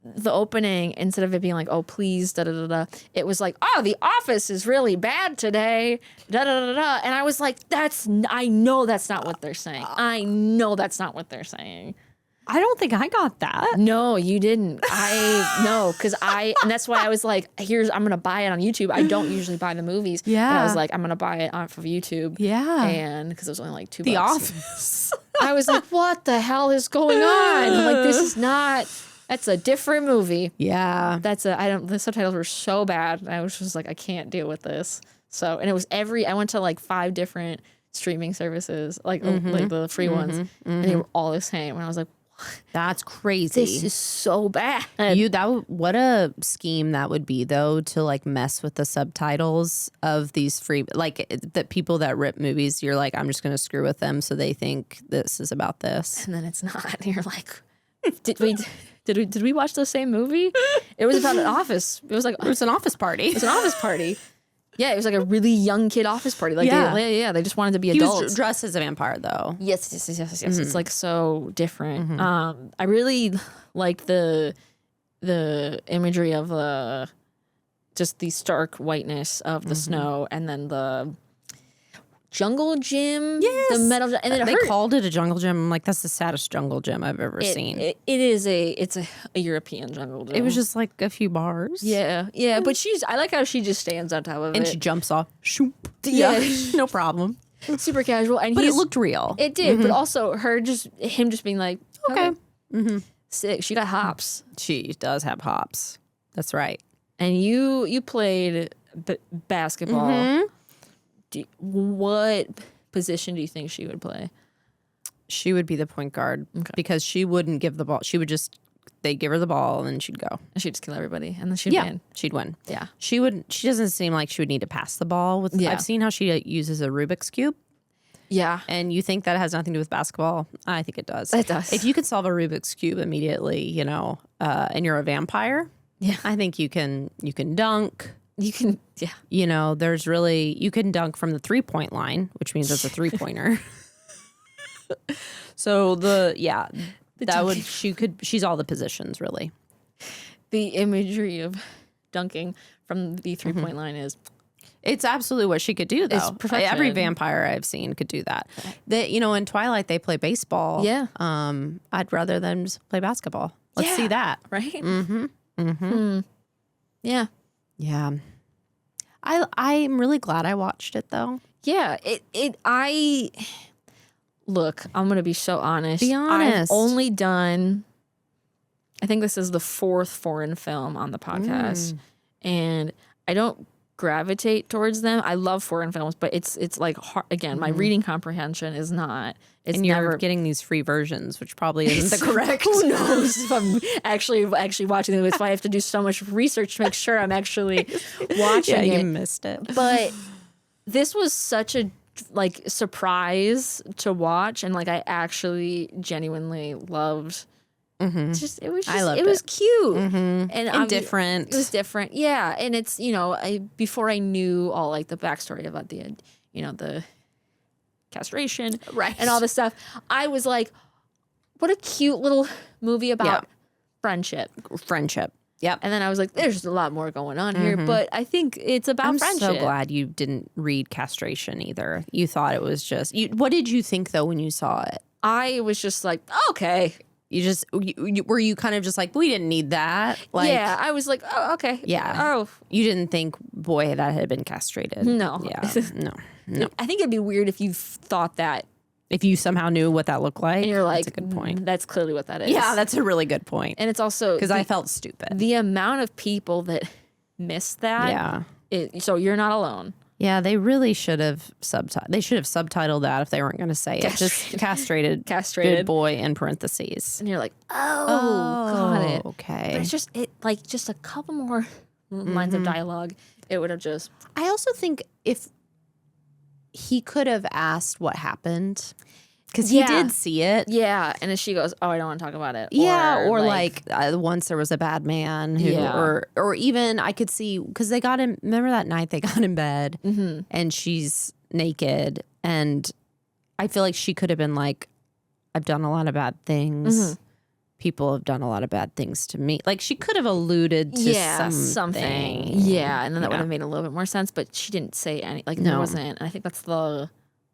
Speaker 1: the opening, instead of it being like, oh, please, da da da da, it was like, oh, the office is really bad today, da da da da. And I was like, I know that's not what they're saying. I know that's not what they're saying.
Speaker 2: I don't think I got that.
Speaker 1: No, you didn't. And that's why I was like, I'm going to buy it on YouTube. I don't usually buy the movies.
Speaker 2: Yeah.
Speaker 1: And I was like, I'm going to buy it off of YouTube.
Speaker 2: Yeah.
Speaker 1: And because it was only like $2.
Speaker 2: The Office.
Speaker 1: I was like, what the hell is going on? I'm like, that's a different movie.
Speaker 2: Yeah.
Speaker 1: The subtitles were so bad. I was just like, I can't deal with this. So, and it was I went to like 5 different streaming services, like the free ones, and they were all the same. And I was like,
Speaker 2: that's crazy.
Speaker 1: This is so bad.
Speaker 2: What a scheme that would be, though, to like mess with the subtitles of these free, like that people that rip movies. You're like, I'm just going to screw with them so they think this is about this,
Speaker 1: and then it's not. And you're like, did we watch the same movie? It was about an office. It was an office party. It was an office party. Yeah, it was like a really young kid office party. Like they just wanted to be adults.
Speaker 2: He was dressed as a vampire, though.
Speaker 1: Yes. It's like so different. I really like the imagery of just the stark whiteness of the snow, and then the jungle gym. Yes, the metal, and then
Speaker 2: they called it a jungle gym. I'm like, that's the saddest jungle gym I've ever seen.
Speaker 1: It's a European jungle gym.
Speaker 2: It was just like a few bars.
Speaker 1: Yeah. But I like how she just stands on top of it
Speaker 2: and she jumps off. Shoop.
Speaker 1: Yeah,
Speaker 2: no problem.
Speaker 1: Super casual, but
Speaker 2: it looked real.
Speaker 1: It did, but also him just being like, okay, sick. She got hops.
Speaker 2: She does have hops. That's right.
Speaker 1: And you played basketball. What position do you think she would play?
Speaker 2: She would be the point guard because she wouldn't give the ball. She would they'd give her the ball and then she'd go.
Speaker 1: And she'd just kill everybody and then she'd win.
Speaker 2: She'd win.
Speaker 1: Yeah.
Speaker 2: She doesn't seem like she would need to pass the ball. I've seen how she uses a Rubik's Cube.
Speaker 1: Yeah.
Speaker 2: And you think that has nothing to do with basketball? I think it does.
Speaker 1: It does.
Speaker 2: If you could solve a Rubik's Cube immediately, and you're a vampire, I think you can dunk.
Speaker 1: You can,
Speaker 2: you can dunk from the 3-point line, which means it's a 3-pointer. So she's all the positions, really.
Speaker 1: The imagery of dunking from the 3-point line
Speaker 2: it's absolutely what she could do, though. Every vampire I've seen could do that. In Twilight, they play baseball.
Speaker 1: Yeah.
Speaker 2: I'd rather them just play basketball. Let's see that.
Speaker 1: Right? Yeah.
Speaker 2: Yeah. I'm really glad I watched it, though.
Speaker 1: Yeah. Look, I'm going to be so honest.
Speaker 2: Be honest.
Speaker 1: I've only done, I think this is the 4th foreign film on the podcast. And I don't gravitate towards them. I love foreign films, but it's like hard, again, my reading comprehension is not.
Speaker 2: And you're getting these free versions, which probably isn't the correct.
Speaker 1: Who knows if I'm actually watching them? It's why I have to do so much research to make sure I'm actually watching it.
Speaker 2: Yeah, you missed it.
Speaker 1: But this was such a surprise to watch, and I actually genuinely loved. It was cute
Speaker 2: and different.
Speaker 1: It was different, yeah. And it's before I knew all the backstory about the the castration,
Speaker 2: right,
Speaker 1: and all this stuff, I was like, what a cute little movie about friendship.
Speaker 2: Yep.
Speaker 1: And then I was like, there's a lot more going on here. But I think it's about
Speaker 2: I'm
Speaker 1: friendship.
Speaker 2: so glad you didn't read castration either. You thought it was just... what did you think, though, when you saw it?
Speaker 1: I was just like, okay.
Speaker 2: Were you kind of just like, we didn't need that? Like,
Speaker 1: yeah, I was like, oh, okay.
Speaker 2: Yeah.
Speaker 1: Oh.
Speaker 2: You didn't think, boy, that had been castrated.
Speaker 1: No.
Speaker 2: Yeah. No.
Speaker 1: I think it'd be weird if you thought that.
Speaker 2: If you somehow knew what that looked like.
Speaker 1: And you're like,
Speaker 2: that's a good point.
Speaker 1: That's clearly what that is.
Speaker 2: Yeah, that's a really good point.
Speaker 1: And it's also...
Speaker 2: Because I felt stupid.
Speaker 1: The amount of people that missed that.
Speaker 2: Yeah.
Speaker 1: So you're not alone.
Speaker 2: Yeah, they really should have subtitled that if they weren't going to say it. Just castrated. Good boy in parentheses.
Speaker 1: And you're like, got it.
Speaker 2: Okay.
Speaker 1: But it's just just a couple more lines of dialogue. It would have just...
Speaker 2: I also think if he could have asked what happened, because he did see it.
Speaker 1: Yeah, and then she goes, "Oh, I don't want to talk about it."
Speaker 2: Yeah, or like once there was a bad man who, or even I could see, because they got him. Remember that night they got in bed, and she's naked, and I feel like she could have been like, "I've done a lot of bad things. People have done a lot of bad things to me." Like she could have alluded to something.
Speaker 1: Yeah, and then that would have made a little bit more sense. But she didn't say any. Like there wasn't. And I think that's the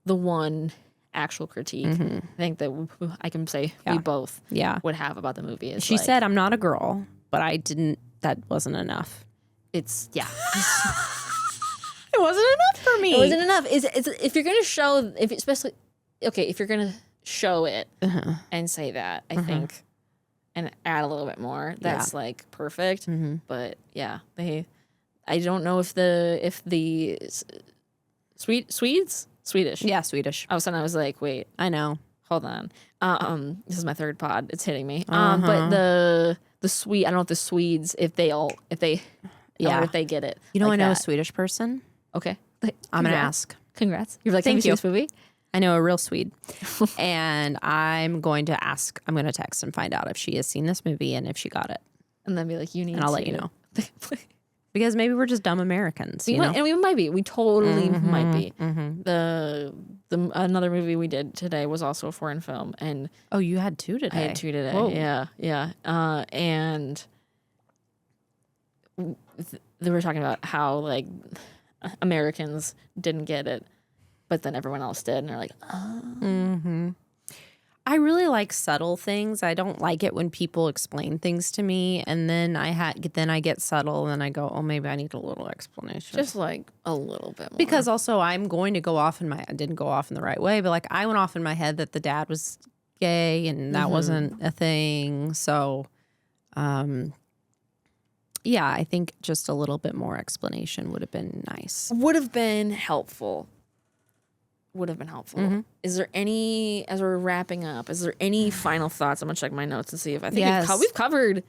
Speaker 1: one actual critique I think that I can say we both would have about the movie. Is
Speaker 2: she said, "I'm not a girl, but I didn't. That wasn't enough."
Speaker 1: It's
Speaker 2: it wasn't enough for me.
Speaker 1: It wasn't enough. It's if you're gonna show if you're gonna show it and say that, I think, and add a little bit more, that's like perfect. But yeah, I don't know if the Swedish.
Speaker 2: Yeah, Swedish.
Speaker 1: All of a sudden I was like, wait,
Speaker 2: I know.
Speaker 1: Hold on. This is my third pod. It's hitting me. But the Swede, I don't know if the Swedes, if they get it.
Speaker 2: You know,
Speaker 1: like
Speaker 2: I know
Speaker 1: that.
Speaker 2: a Swedish person.
Speaker 1: Okay.
Speaker 2: I'm gonna ask.
Speaker 1: Congrats. You're like,
Speaker 2: thank
Speaker 1: have you
Speaker 2: you.
Speaker 1: seen this movie?
Speaker 2: I know a real Swede, and I'm going to ask. I'm going to text and find out if she has seen this movie and if she got it.
Speaker 1: And then be like, you need.
Speaker 2: And I'll let you know. Because maybe we're just dumb Americans.
Speaker 1: And we might be. We totally might be. The another movie we did today was also a foreign film, and
Speaker 2: you had two today.
Speaker 1: I had two today.
Speaker 2: Whoa.
Speaker 1: Yeah. And they were talking about how like Americans didn't get it, but then everyone else did, and they're like, oh.
Speaker 2: I really like subtle things. I don't like it when people explain things to me, and then I get subtle, and I go, oh, maybe I need a little explanation.
Speaker 1: Just like a little bit more.
Speaker 2: Because also I'm going to go off I didn't go off in the right way, but like I went off in my head that the dad was gay, and that wasn't a thing. So, yeah, I think just a little bit more explanation would have been nice.
Speaker 1: Would have been helpful. Is there any, as we're wrapping up, is there any final thoughts? I'm going to check my notes and see if I think we've covered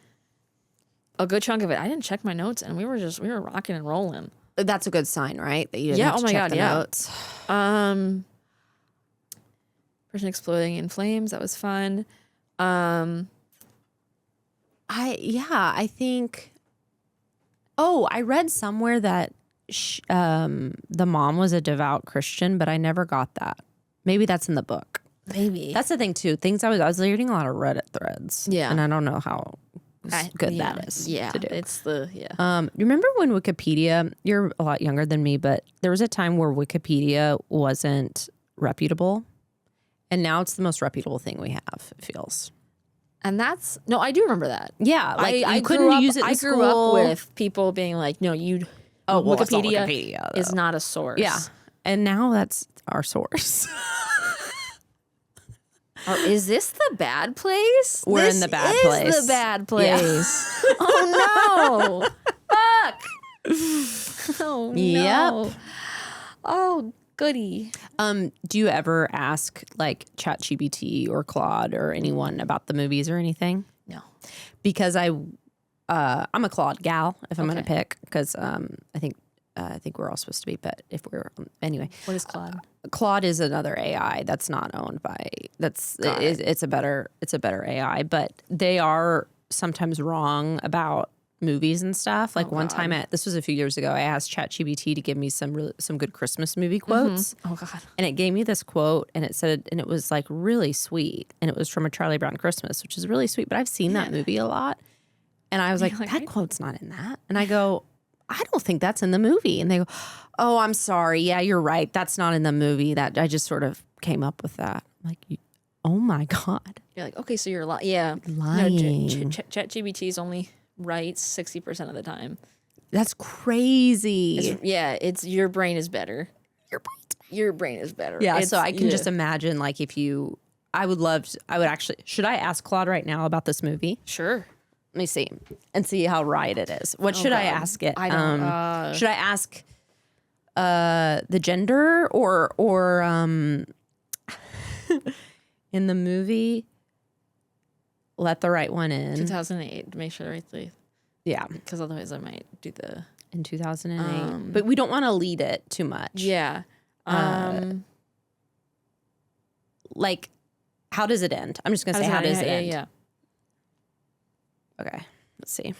Speaker 1: a good chunk of it. I didn't check my notes, and we were rocking and rolling.
Speaker 2: That's a good sign, right? That you didn't have to check the notes.
Speaker 1: Person exploding in flames. That was fun.
Speaker 2: I think. Oh, I read somewhere that the mom was a devout Christian, but I never got that. Maybe that's in the book.
Speaker 1: Maybe
Speaker 2: that's the thing too. I was reading a lot of Reddit threads. Yeah, and I don't know how good that is.
Speaker 1: Yeah,
Speaker 2: to do.
Speaker 1: It's the
Speaker 2: remember when Wikipedia? You're a lot younger than me, but there was a time where Wikipedia wasn't reputable, and now it's the most reputable thing we have. It feels.
Speaker 1: And that's I do remember that.
Speaker 2: Yeah, like I couldn't use it. I
Speaker 1: grew up with people being like, "No, you."
Speaker 2: Oh, well,
Speaker 1: Wikipedia is not a source.
Speaker 2: Yeah, and now that's our source.
Speaker 1: Or is this the bad place?
Speaker 2: We're in the bad place.
Speaker 1: This is the bad place. Yeah. Oh no! Fuck! Oh no!
Speaker 2: Yep.
Speaker 1: Oh goody.
Speaker 2: Do you ever ask like ChatGPT or Claude or anyone about the movies or anything?
Speaker 1: No,
Speaker 2: because I'm a Claude gal if I'm going to pick, because I think we're all supposed to be, but if we're anyway.
Speaker 1: What is Claude?
Speaker 2: Claude is another AI that's not owned by it's a better AI, but they are sometimes wrong about movies and stuff. Like one time this was a few years ago, I asked ChatGPT to give me some good Christmas movie quotes.
Speaker 1: Oh God.
Speaker 2: And it gave me this quote, and it said, and it was like really sweet, and it was from A Charlie Brown Christmas, which is really sweet, but I've seen that movie a lot. And I was like,
Speaker 1: like,
Speaker 2: that
Speaker 1: right?
Speaker 2: quote's not in that. And I go, I don't think that's in the movie. And they go, oh, I'm sorry. Yeah, you're right. That's not in the movie. That I just sort of came up with that. I'm like, oh my God.
Speaker 1: You're like, okay, so you're lying.
Speaker 2: Lying.
Speaker 1: No, ChatGPT is only right 60% of the time.
Speaker 2: That's crazy.
Speaker 1: It's your brain is better.
Speaker 2: Your brain
Speaker 1: is better.
Speaker 2: Yeah, so I can just imagine, like, if you, I would actually, should I ask Claude right now about this movie?
Speaker 1: Sure.
Speaker 2: Let me see and see how right it is. What should I ask it?
Speaker 1: I don't.
Speaker 2: Should I ask the gender or in the movie? Let the right one in.
Speaker 1: 2008 to make sure the right thing.
Speaker 2: Yeah,
Speaker 1: because otherwise I might do the
Speaker 2: in 2008. But we don't want to lead it too much.
Speaker 1: Yeah.
Speaker 2: Like, how does it end? I'm just gonna say how does it end?
Speaker 1: Yeah.
Speaker 2: Okay, let's see.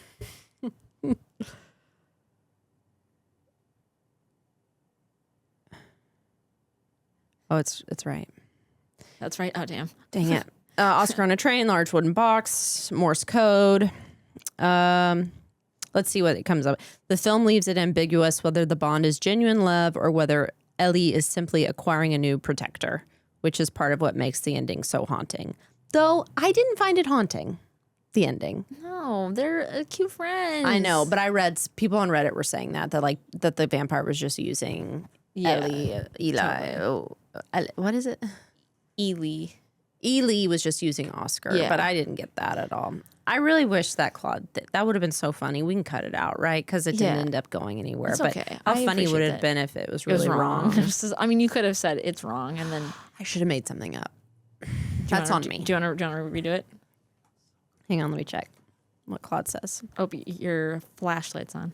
Speaker 2: Oh, it's right.
Speaker 1: That's right. Oh, damn.
Speaker 2: Dang it. Oscar on a train, large wooden box, Morse code. Let's see what it comes up. The film leaves it ambiguous whether the bond is genuine love or whether Ellie is simply acquiring a new protector, which is part of what makes the ending so haunting. Though I didn't find it haunting, the ending.
Speaker 1: No, they're cute friends.
Speaker 2: I know, but I read people on Reddit were saying that the vampire was just using Ellie, Eli. Oh, what is it?
Speaker 1: Eli.
Speaker 2: Eli was just using Oscar, but I didn't get that at all. I really wish that Claude, that would have been so funny. We can cut it out, right? Because it didn't end up going anywhere.
Speaker 1: It's
Speaker 2: but
Speaker 1: okay.
Speaker 2: How funny would it have been if it was really wrong?
Speaker 1: I mean, you could have said it's wrong, and then
Speaker 2: I should have made something up. That's on me.
Speaker 1: Do you want to redo it?
Speaker 2: Hang on, let me check what Claude says.
Speaker 1: Oh, your flashlight's on.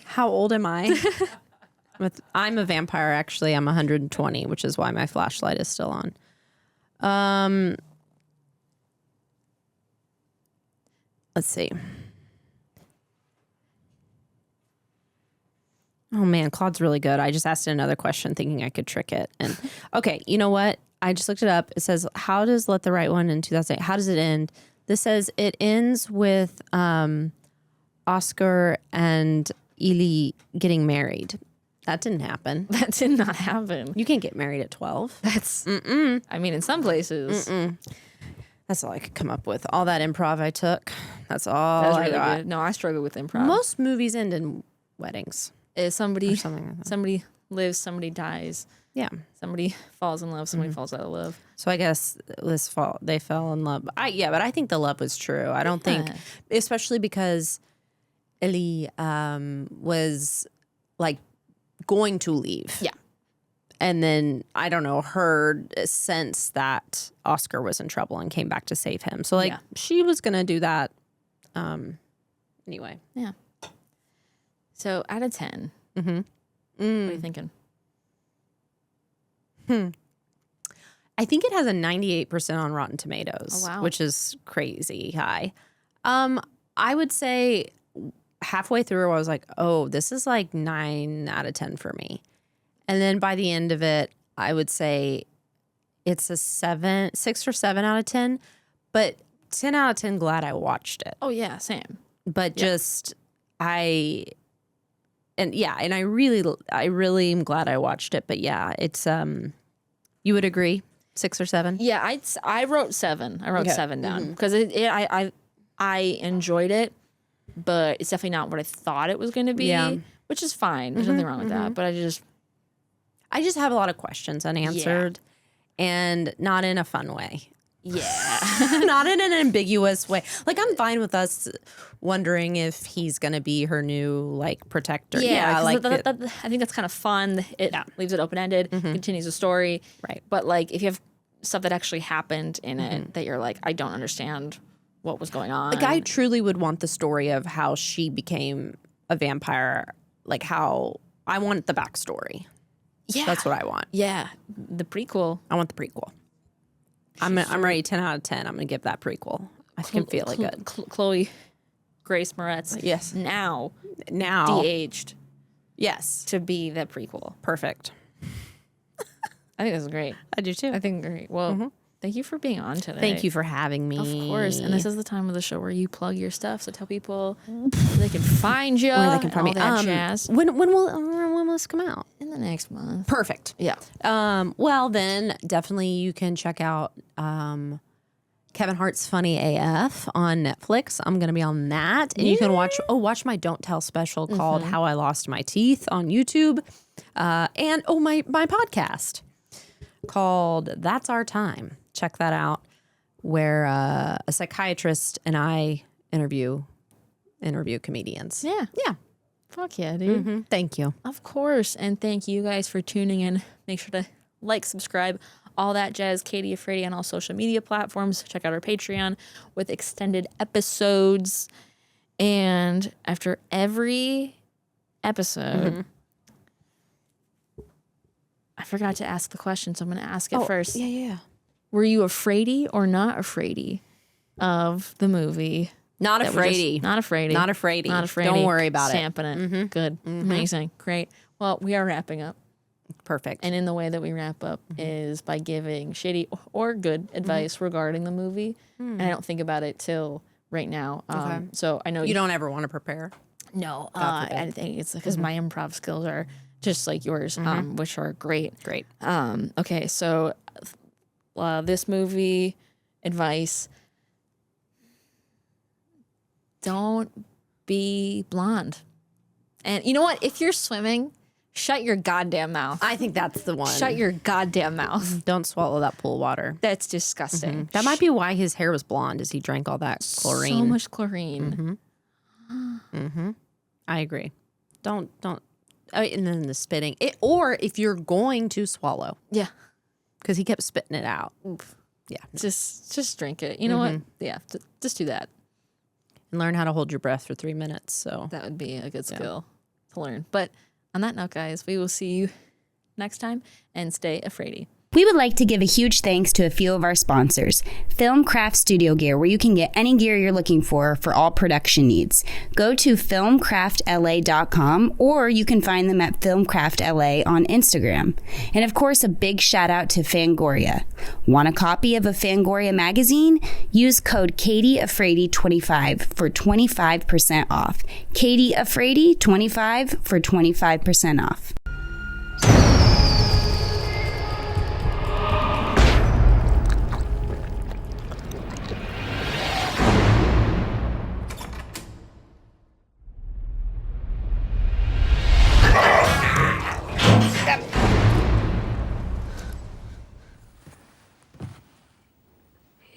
Speaker 2: How old am I? I'm a vampire, actually. I'm 120, which is why my flashlight is still on. Let's see. Oh man, Claude's really good. I just asked it another question thinking I could trick it. And okay, you know what? I just looked it up. It says, how does Let the Right One in 2008, how does it end? This says it ends with Oskar and Eli getting married. That didn't happen.
Speaker 1: That did not happen.
Speaker 2: You can't get married at 12.
Speaker 1: That's, I mean, in some places.
Speaker 2: That's all I could come up with. All that improv I took. That's all
Speaker 1: That's
Speaker 2: I
Speaker 1: really
Speaker 2: got.
Speaker 1: good. No, I struggle with improv.
Speaker 2: Most movies end in weddings.
Speaker 1: Somebody
Speaker 2: Something like that.
Speaker 1: Somebody lives, somebody dies.
Speaker 2: Yeah.
Speaker 1: Somebody falls in love, somebody falls out of love.
Speaker 2: So I guess this fall they fell in love. But I think the love was true. I don't think, especially because Ellie was like going to leave.
Speaker 1: Yeah.
Speaker 2: And then, I don't know, heard a sense that Oskar was in trouble and came back to save him. So, she was going to do that anyway.
Speaker 1: Yeah. So, out of 10, what are you thinking?
Speaker 2: I think it has a 98% on Rotten Tomatoes,
Speaker 1: Oh, wow.
Speaker 2: which is crazy high. I would say halfway through, I was like, oh, this is like 9 out of 10 for me. And then by the end of it, I would say it's a 6 or 7 out of 10. But 10 out of 10 glad I watched it.
Speaker 1: Oh, yeah, same.
Speaker 2: But I really am glad I watched it. But yeah, it's you would agree 6 or 7?
Speaker 1: Yeah, I wrote 7. I wrote 7 down because I enjoyed it, but it's definitely not what I thought it was going to be, which is fine. There's nothing wrong with that. But
Speaker 2: I just have a lot of questions unanswered and not in a fun way.
Speaker 1: Yeah.
Speaker 2: Not in an ambiguous way. Like, I'm fine with us wondering if he's going to be her new, like, protector.
Speaker 1: Yeah, like I think that's kind of fun. It leaves it open-ended, continues the story.
Speaker 2: Right.
Speaker 1: But, like, if you have stuff that actually happened in it that you're like, I don't understand what was going on.
Speaker 2: Like, I truly would want the story of how she became a vampire. Like, how I want the backstory.
Speaker 1: Yeah.
Speaker 2: That's what I want.
Speaker 1: Yeah. The prequel.
Speaker 2: I want the prequel. I'm ready. 10 out of 10. I'm gonna give that prequel. I can feel it good.
Speaker 1: Chloe Grace Moretz.
Speaker 2: Yes.
Speaker 1: Now de-aged.
Speaker 2: Yes.
Speaker 1: To be the prequel.
Speaker 2: Perfect.
Speaker 1: I think this is great.
Speaker 2: I do too.
Speaker 1: I think great. Well, thank you for being on today.
Speaker 2: Thank you for having me.
Speaker 1: Of course. And this is the time of the show where you plug your stuff. So tell people where they can find you.
Speaker 2: Where they can find me.
Speaker 1: That jazz.
Speaker 2: When will this come out?
Speaker 1: In the next month.
Speaker 2: Perfect.
Speaker 1: Yeah.
Speaker 2: Well, then definitely you can check out Kevin Hart's Funny AF on Netflix. I'm going to be on that. And you can watch my Don't Tell special called How I Lost My Teeth on YouTube. And my podcast called That's Our Time. Check that out, where a psychiatrist and I interview comedians.
Speaker 1: Yeah.
Speaker 2: Yeah.
Speaker 1: Fuck yeah, dude.
Speaker 2: Thank you.
Speaker 1: Of course. And thank you guys for tuning in. Make sure to like, subscribe, all that jazz. Katie Afraidy on all social media platforms. Check out our Patreon with extended episodes. And after every episode, I forgot to ask the question, so I'm going to ask it first.
Speaker 2: Yeah.
Speaker 1: Were you afraidy or not afraidy of the movie?
Speaker 2: Not afraidy.
Speaker 1: Not afraidy.
Speaker 2: Not afraidy.
Speaker 1: Not afraidy.
Speaker 2: Don't worry about
Speaker 1: Stamping it. Good. Amazing. Great. Well, we are wrapping up.
Speaker 2: Perfect.
Speaker 1: And in the way that we wrap up is by giving shitty or good advice regarding the movie. And I don't think about it till right now. So I know
Speaker 2: you don't ever want to prepare.
Speaker 1: No, I think it's because my improv skills are just like yours, which are great.
Speaker 2: Great.
Speaker 1: Okay, so this movie advice: don't be blonde. And you know what? If you're swimming, shut your goddamn mouth.
Speaker 2: I think that's the one.
Speaker 1: Shut your goddamn mouth.
Speaker 2: Don't swallow that pool water.
Speaker 1: That's disgusting.
Speaker 2: That might be why his hair was blonde, is he drank all that chlorine.
Speaker 1: So much chlorine.
Speaker 2: I agree. Don't. And then the spitting. Or if you're going to swallow,
Speaker 1: Yeah.
Speaker 2: because he kept spitting it out.
Speaker 1: Oof.
Speaker 2: Yeah.
Speaker 1: Just drink it. You know what? Yeah. Just do that.
Speaker 2: And learn how to hold your breath for 3 minutes. So
Speaker 1: That would be a good skill to learn. But on that note, guys, we will see you next time, and stay afraidy.
Speaker 4: We would like to give a huge thanks to a few of our sponsors. Filmcraft Studio Gear, where you can get any gear you're looking for all production needs. Go to filmcraftla.com, or you can find them at filmcraftla on Instagram. And of course, a big shout out to Fangoria. Want a copy of a Fangoria magazine? Use code Katie Afraidy 25 for 25% off. Katie Afraidy 25 for 25% off.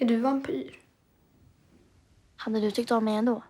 Speaker 5: Är du vampyr? Hade du tyckt om mig ändå?